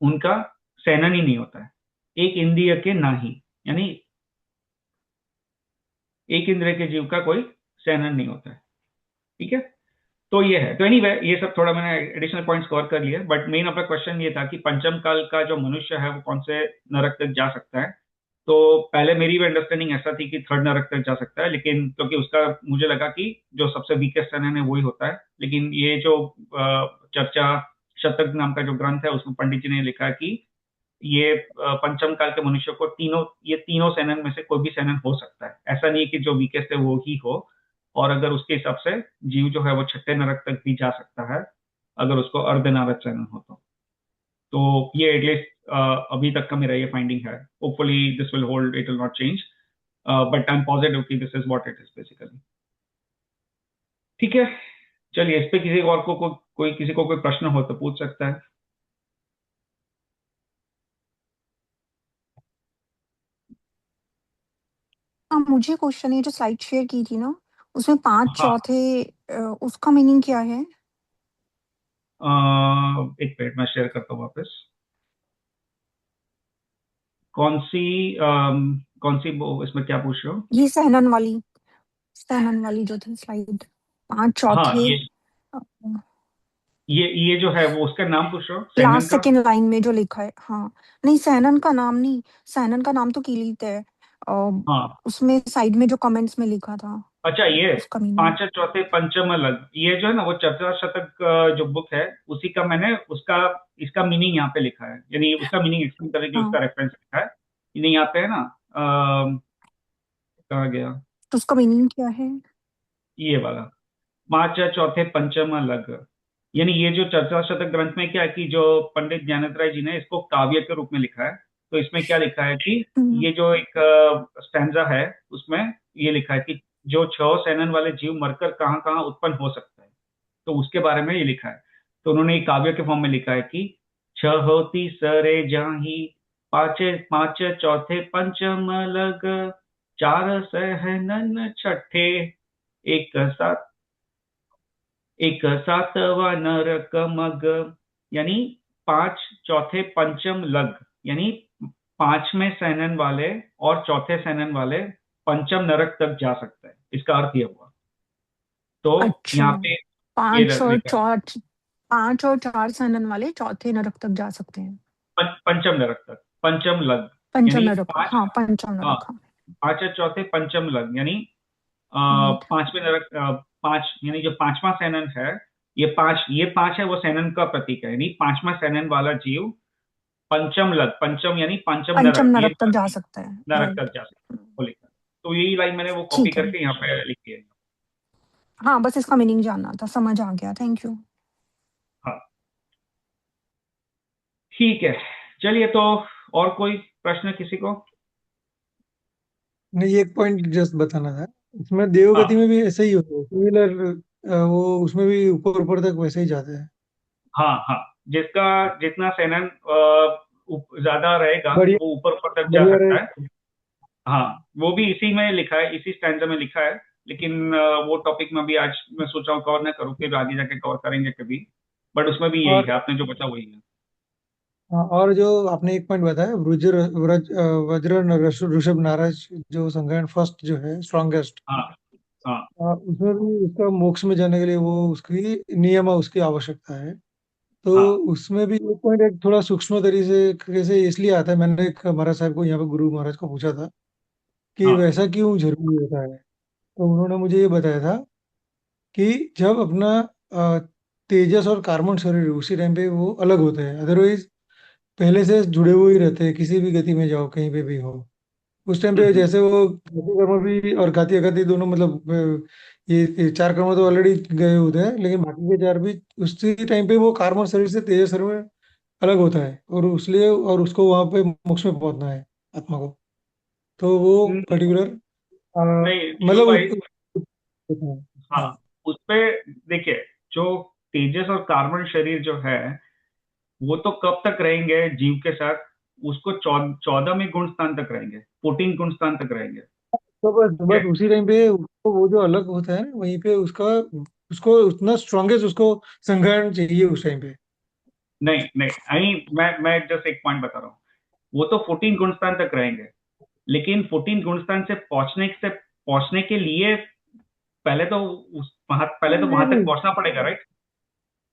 उनका सेनन ही नहीं होता है, एक इंद्रिय के नाही, यानी एक इंद्रिय के जीव का कोई सेनन नहीं होता है। ठीक है, तो ये है। तो एनीवे ये सब थोड़ा मैंने एडिशनल पॉइंट्स कवर कर लिए, बट मेन अपना क्वेश्चन ये था कि पंचम काल का जो मनुष्य है वो कौन से नरक तक जा सकता है। तो पहले मेरी भी अंडरस्टैंडिंग ऐसा थी कि थर्ड नरक तक जा सकता है, लेकिन क्योंकि उसका मुझे लगा कि जो सबसे वीकेस्ट सेनन है वही होता है, लेकिन ये जो चर्चा शतक नाम का जो ग्रंथ है उसमें पंडित जी ने लिखा है कि ये पंचम काल के मनुष्य को ये तीनों सेनन में से कोई भी सेनन हो सकता है, ऐसा नहीं है कि जो वीकेस्ट है वो ही हो। और अगर उसके हिसाब से जीव जो है वो छठे नरक तक भी जा सकता है अगर उसको अर्धनारद सेनन हो तो ये एटलीस्ट अभी तक का मेरा ये फाइंडिंग है। Hopefully this will hold, it will not change, but I am positive कि this is what it is basically. ठीक है, चलिए इस पे किसी और कोई किसी को कोई प्रश्न हो तो पूछ सकता है। हाँ, मुझे क्वेश्चन है, जो स्लाइड शेयर की थी ना, उसमें पांच हाँ, चौथे उसका मीनिंग क्या है? एक मिनट मैं शेयर करता हूँ वापस। कौन सी इसमें क्या पूछ रहे हो? ये सहनन वाली जो थी स्लाइड, पांच हाँ, चौथे ये जो है वो उसका नाम पूछ रहे हो, सेनन लास्ट का? सेकेंड लाइन में जो लिखा है। हाँ, नहीं, सहनन का नाम नहीं, सहनन का नाम तो कीलित है। हाँ, उसमें साइड में जो कमेंट्स में लिखा था अच्छा, ये उसका मीनिंग। पांच चौथे पंचम अलग, ये जो है ना वो चर्चा शतक जो बुक है उसी का मैंने उसका इसका मीनिंग यहाँ पे लिखा है, यानी उसका मीनिंग एक्सप्लेन करने के लिए हाँ, उसका रेफरेंस लिखा है। यानी यहाँ पे है ना, कहा गया तो उसका मीनिंग क्या है? ये वाला, पांच चौथे पंचम अलग, यानी ये जो चर्चा शतक ग्रंथ में क्या है कि जो पंडित ज्ञानेंद्र राय जी ने इसको काव्य के रूप में लिखा है, तो इसमें क्या लिखा है कि हम्म, ये जो एक स्टैंजा है उसमें ये लिखा है कि जो 6 सैनन वाले जीव मरकर कहाँ कहाँ उत्पन्न हो सकता है, तो उसके बारे में ये लिखा है। तो उन्होंने एक काव्य के फॉर्म में लिखा है कि छह होती सरे जाही, पाँचे पाँच चौथे पंचम लग, चार सहनन छठे, एक सात एक सातवा नरक मग, यानी पांच चौथे पंचम लग, यानी पांचवें सैनन वाले और चौथे सैनन वाले पंचम नरक तक जा सकता है, इसका अर्थ ये हुआ। तो अच्छा। यहाँ पे ये पांच और लिखा है चार, 5 और 4 सैनन वाले चौथे नरक तक जा सकते हैं। पंचम नरक तक, पंचम लग, पंचम यानी नरक, पांच, हाँ पंचम हाँ नरक, हाँ। पांच और चौथे पंचम लग, यानी राइट। पांचवें नरक, पांच यानी जो पांचवा सैनन है, ये पांच है वो सैनन का प्रतीक है, यानी पांचवा सैनन वाला जीव पंचम लग, पंचम यानी पंचम पंचम नरक, ये नरक तक जा सकता है, नरक राइट। तक जा सकता है, वो लिखा है। तो यही लाइन मैंने वो कॉपी ठीक है। करके यहाँ पे लिखी है। हाँ, बस इसका मीनिंग जानना था, समझ आ गया, थैंक यू। हाँ ठीक है, चलिए तो और कोई प्रश्न किसी को? नहीं, एक पॉइंट जस्ट बताना था। इसमें देवगति हाँ में भी ऐसे ही होता है, सिमिलर। वो उसमें भी ऊपर ऊपर तक वैसे ही जाते हैं। हाँ हाँ, जिसका जितना सेनन ज्यादा रहेगा बढ़िया, वो ऊपर ऊपर तक जा बढ़िया सकता है। रहे। हाँ, वो भी इसी में लिखा है, इसी स्टैंजा में लिखा है, लेकिन वो टॉपिक में भी आज मैं सोच रहा हूँ कवर ना करूँ, फिर आगे जाके कवर करेंगे कभी, बट उसमें भी यही और है, आपने जो बता वही है। हाँ, और जो आपने एक पॉइंट बताया, वज्र ऋषभ नाराज, जो संज्ञान फर्स्ट जो है स्ट्रॉन्गेस्ट, हाँ हाँ उसमें भी उसका मोक्ष में जाने के लिए वो उसकी नियम उसकी आवश्यकता है। तो हाँ उसमें भी एक पॉइंट एक थोड़ा सूक्ष्म तरीके से कैसे इसलिए आता है। मैंने एक महाराज साहब को यहाँ पे गुरु महाराज को पूछा था कि हाँ वैसा क्यों जरूरी होता है। तो उन्होंने मुझे ये बताया था कि जब अपना अ, तेजस और कार्बन शरीर उसी टाइम पे वो अलग होते हैं, अदरवाइज पहले से जुड़े हुए ही रहते हैं, किसी भी गति में जाओ कहीं पे भी हो। उस टाइम पे हम्म, जैसे वो गति कर्म भी और घाती अघाती दोनों, मतलब ये 4 कर्म तो ऑलरेडी गए होते हैं, लेकिन बाकी के 4 भी उसी टाइम पे वो कार्बन शरीर से तेजस शरीर में अलग होता है, और उसलिए और उसको वहां पे मोक्ष में पहुंचना है आत्मा को। तो वो हम्म, पर्टिकुलर नहीं मतलब शिव भाई, हाँ हाँ, उस पे देखिए, जो तेजस और कार्बन शरीर जो है वो तो कब तक रहेंगे जीव के साथ, उसको 14 में गुण स्थान तक रहेंगे, 14 गुण स्थान तक रहेंगे। तो बस ठीक है, बस उसी टाइम पे उसको वो जो अलग होता है ना, वहीं पे उसका उसको उतना स्ट्रॉन्गेस्ट उसको संग्रहण चाहिए उस टाइम पे। नहीं नहीं, मैं जस्ट एक पॉइंट बता रहा हूँ, वो तो 14 गुण स्थान तक रहेंगे, लेकिन 14 गुण स्थान से पहुंचने के लिए पहले तो पहले तो नहीं वहां तक नहीं, पहुंचना पड़ेगा, राइट?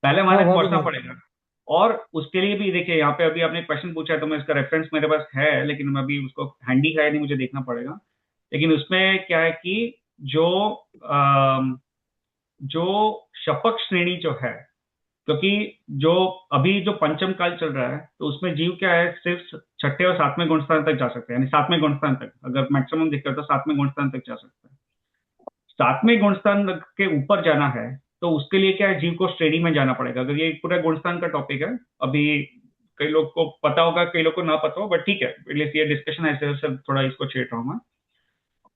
पहले वहां हाँ तक वहाँ तो पहुंचना बात। पड़ेगा। और उसके लिए भी देखिए, यहाँ पे अभी आपने क्वेश्चन पूछा है तो मैं इसका रेफरेंस मेरे पास है, लेकिन मैं अभी उसको हैंडी है नहीं, मुझे देखना पड़ेगा। लेकिन उसमें क्या है कि जो अम, जो शपक श्रेणी जो है, क्योंकि जो अभी जो पंचम काल चल रहा है तो उसमें जीव क्या है, सिर्फ छठे और सातवें गुण स्थान तक जा सकते हैं, यानी सातवें गुण स्थान तक अगर मैक्सिमम देखते तो सातवें गुण स्थान तक जा सकता है। सातवें गुणस्थान के ऊपर जाना है तो उसके लिए क्या है, जीव को श्रेणी में जाना पड़ेगा। अगर ये पूरा गुणस्थान का टॉपिक है, अभी कई लोग को पता होगा, कई लोग को ना पता हो, बट ठीक है, एटलीस्ट ये डिस्कशन ऐसे वैसे थोड़ा इसको छेड़ रहा हूँ मैं।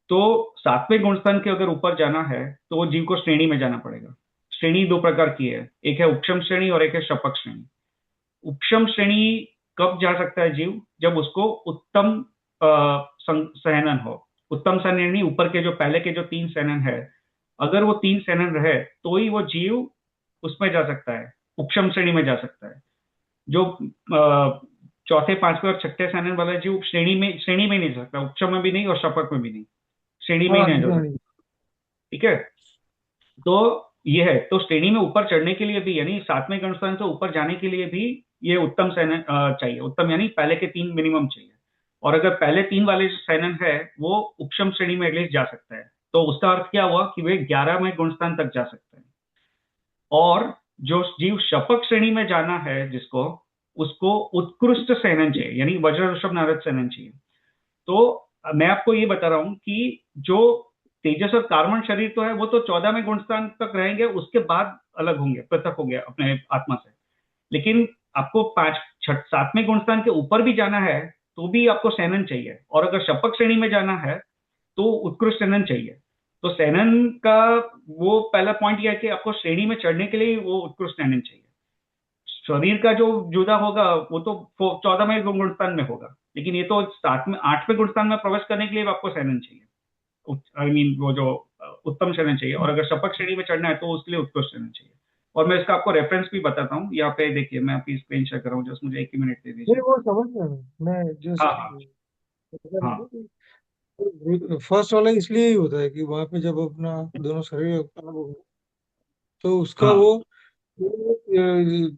तो सातवें गुणस्थान के अगर ऊपर जाना है तो वो जीव को श्रेणी में जाना पड़ेगा। श्रेणी दो प्रकार की है, एक है उपशम श्रेणी और एक है शपक श्रेणी। उपशम श्रेणी कब जा सकता है जीव, जब उसको उत्तम सहनन हो। उत्तम सहनन यानी ऊपर के जो पहले के जो 3 सहनन है, अगर वो 3 सहनन रहे तो ही वो जीव उसमें जा सकता है, उपशम श्रेणी में जा सकता है। जो चौथे पांचवें और छठे सहनन वाला जीव श्रेणी में नहीं जा सकता, उपशम में भी नहीं और शपक में भी नहीं, श्रेणी में ही हाँ नहीं जा नहीं, सकता। ठीक है, तो ये है, तो श्रेणी में ऊपर चढ़ने के लिए भी, यानी सातवें गणस्थान से ऊपर जाने के लिए भी ये उत्तम सैनन चाहिए। उत्तम यानी पहले के 3 मिनिमम चाहिए, और अगर पहले 3 वाले जो सैनन है वो उपशम श्रेणी में एटलीस्ट जा सकता है, तो उसका अर्थ क्या हुआ कि वे 11वें गुणस्थान तक जा सकते हैं। और जो जीव शपक श्रेणी में जाना है जिसको, उसको उत्कृष्ट सैनन चाहिए, यानी वज्र ऋषभ नारद सैनन चाहिए। तो मैं आपको ये बता रहा हूं कि जो तेजस और कार्बन शरीर तो है वो तो 14वें गुणस्थान तक रहेंगे, उसके बाद अलग होंगे, पृथक होंगे अपने आत्मा से। लेकिन आपको 5 6 7वें गुणस्थान के ऊपर भी जाना है तो भी आपको सेनन चाहिए, और अगर शपक श्रेणी में जाना है तो उत्कृष्ट सेनन चाहिए। तो सेनन का वो पहला पॉइंट यह है कि आपको श्रेणी में चढ़ने के लिए वो उत्कृष्ट सेनन चाहिए। शरीर का जो जुदा होगा वो तो 14वें गुणस्थान में होगा, लेकिन ये तो 8वें गुणस्थान में प्रवेश करने के लिए आपको सेनन चाहिए, आई मीन वो जो उत्तम सेनन चाहिए। और अगर शपक श्रेणी में चढ़ना है तो उसके लिए उत्कृष्ट सेनन चाहिए। और मैं इसका आपको रेफरेंस भी बताता हूँ, यहाँ पे देखिए, मैं आपकी स्क्रीन शेयर कर रहा हूँ, जस्ट मुझे 1 ही मिनट दे नहीं दीजिए। वो समझ गया मैं हाँ जस्ट हाँ हाँ फर्स्ट वाला इसलिए ही होता है कि वहां पे जब अपना दोनों शरीर अलग हो गए, तो उसका हाँ वो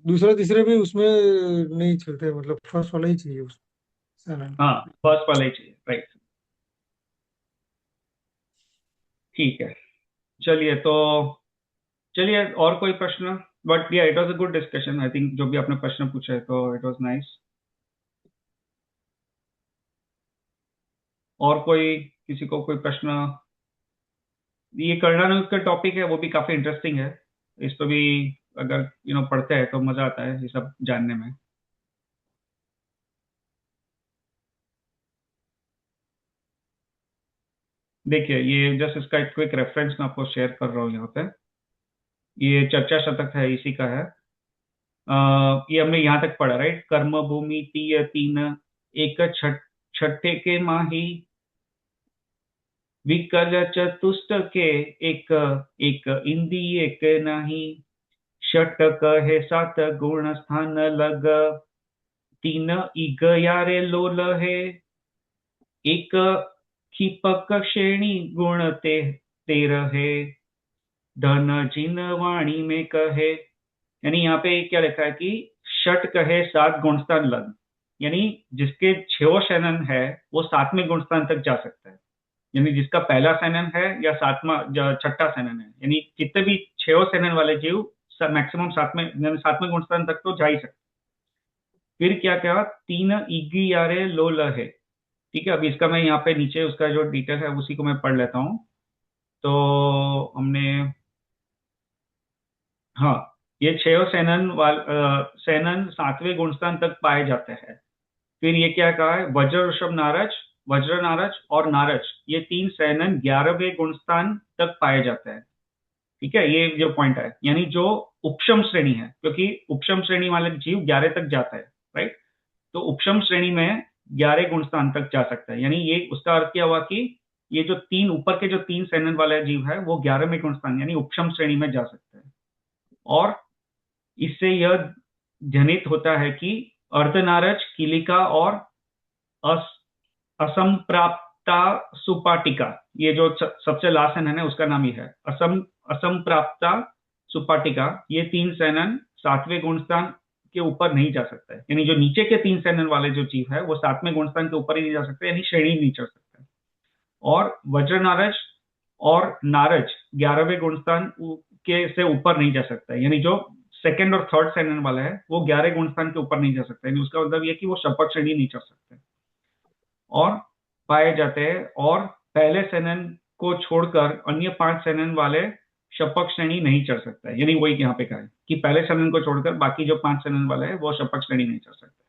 दूसरा तीसरे भी उसमें नहीं चलते, मतलब फर्स्ट वाला ही चाहिए उस सालन। हाँ, फर्स्ट वाला ही चाहिए, राइट। ठीक है, चलिए तो, चलिए और कोई प्रश्न? बट या it was a good discussion, I think जो भी आपने प्रश्न पूछा है तो इट वाज नाइस। और कोई, किसी को कोई प्रश्न? ये कर्णानुग का टॉपिक है, वो भी काफी इंटरेस्टिंग है। इस पर भी अगर पढ़ते हैं तो मजा आता है ये सब जानने में। देखिए, ये जस्ट इसका एक क्विक रेफरेंस मैं आपको शेयर कर रहा हूँ यहाँ पे। ये चर्चा शतक है, इसी का है। ये हमने यहाँ तक पढ़ा, राइट? कर्म भूमि तीय तीन, एक छठे के माही, विकल चतुष्ट के एक, एक इंदी एक नाही, षटक है सात गुण स्थान लग, तीन इग यारे लोल है, एक खीपक श्रेणी गुण ते रहे, धन जिन वाणी में कहे। यानी यहाँ पे क्या लिखा है कि षट कहे सात गुणस्थान लग, यानी जिसके छो शनन है वो 7वें गुणस्थान तक जा सकता है। यानी जिसका पहला सेनन है या छठा सेनन है, यानी जितने भी छह सेनन वाले जीव मैक्सिमम 7वें गुणस्थान तक तो जा ही सकते। फिर क्या क्या, तीन इगी यारे लो लहे। ठीक है, अभी इसका मैं यहाँ पे नीचे उसका जो डिटेल है उसी को मैं पढ़ लेता हूँ। तो हमने, हाँ, ये छह सेनन 7वें गुणस्थान तक पाए जाते हैं। फिर ये क्या कहा है, वज्र ऋषभ नारज, वज्र नारज और नारज, ये तीन सेनन 11वें गुणस्थान तक पाए जाते हैं। ठीक है, ये जो पॉइंट है, यानी जो उपशम श्रेणी है, क्योंकि उपशम श्रेणी वाले जीव 11 तक जाता है, राइट? तो उपशम श्रेणी में 11 गुणस्थान तक जा सकता है। यानी ये उसका अर्थ क्या हुआ कि ये जो तीन ऊपर के जो तीन सेनन वाले जीव है वो 11वें गुणस्थान यानी उपशम श्रेणी में जा सकते हैं। और इससे यह ध्वनित होता है कि अर्धनारज, किलिका और अस, असंप्राप्ता सुपाटिका, ये जो सबसे लास्ट सेनन है उसका नाम ही है असंप्राप्ता सुपाटिका, ये तीन सेनन 7वें गुणस्थान के ऊपर नहीं जा सकता है। यानी जो नीचे के तीन सेनन वाले जो जीव है वो 7वें गुणस्थान के ऊपर ही नहीं जा सकते, यानी श्रेणी नहीं चढ़ सकते। और वज्र नारज और नारज 11वें गुणस्थान के से ऊपर नहीं जा सकता है। यानी जो सेकंड और थर्ड सेनन वाला है वो 11 गुणस्थान के ऊपर नहीं जा सकता, यानी उसका मतलब यह कि वो शपथ श्रेणी नहीं चढ़ सकते और पाए जाते हैं। और पहले सेनन को छोड़कर अन्य 5 सेनन वाले शपथ श्रेणी नहीं चढ़ सकता है। यानी वही यहाँ पे कहा है कि पहले सेनन को छोड़कर बाकी जो 5 सेनन वाले हैं वो शपथ श्रेणी नहीं चढ़ सकते।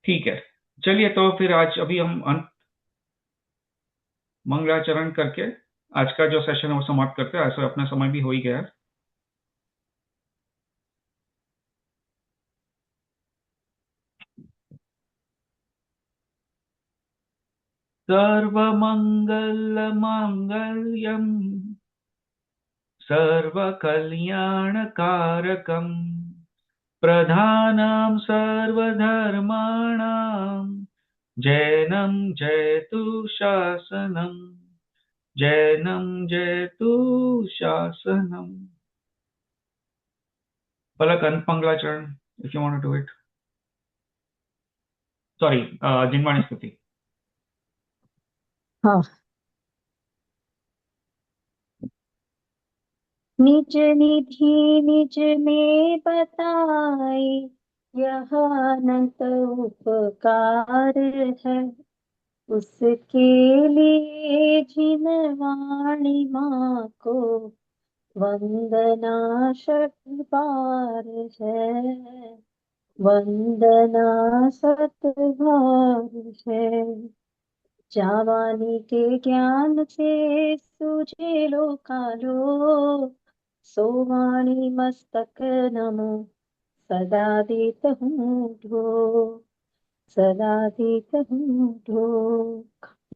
ठीक है, चलिए तो फिर आज अभी हम अंत मंगलाचरण करके आज का जो सेशन है वो समाप्त करते हैं, ऐसा अपना समय भी हो ही गया है। सर्वमंगल मांगल्यम सर्वकल्याणकारकम प्रधानम सर्वधर्माणाम जैनम जयतु शासनम, जैनम जयतु शासनम। पलक अंत मंगलाचरण, if you want to do it. Sorry, जिनवाणी स्तुति। हाँ। निज निधि निज में बताए, यह अनंत उपकार है, उसके लिए जिन वाणी माँ को वंदना शत बार है, वंदना शत बार है। जावानी के ज्ञान से सूझे लो कालो, सोवाणी मस्तक नमो सदा देत हूँ ढो, सदा देत हूँ ढो।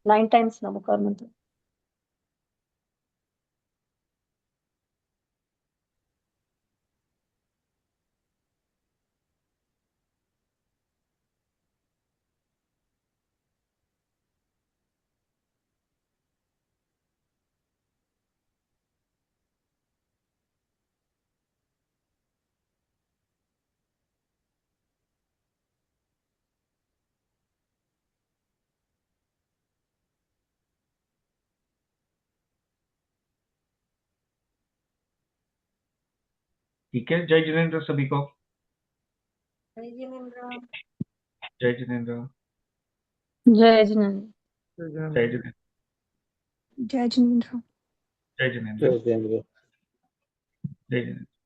9 times नमोकार मंत्र। ठीक है, जय जिनेन्द्र सभी को। जय जिनेन्द्र। जय जिनेन्द्र। जय जिनेन्द्र। जय जिनेन्द्र। जय जिनेन्द्र। जय जिनेन्द्र। जय जिनेन्द्र। जय जिनेन्द्र।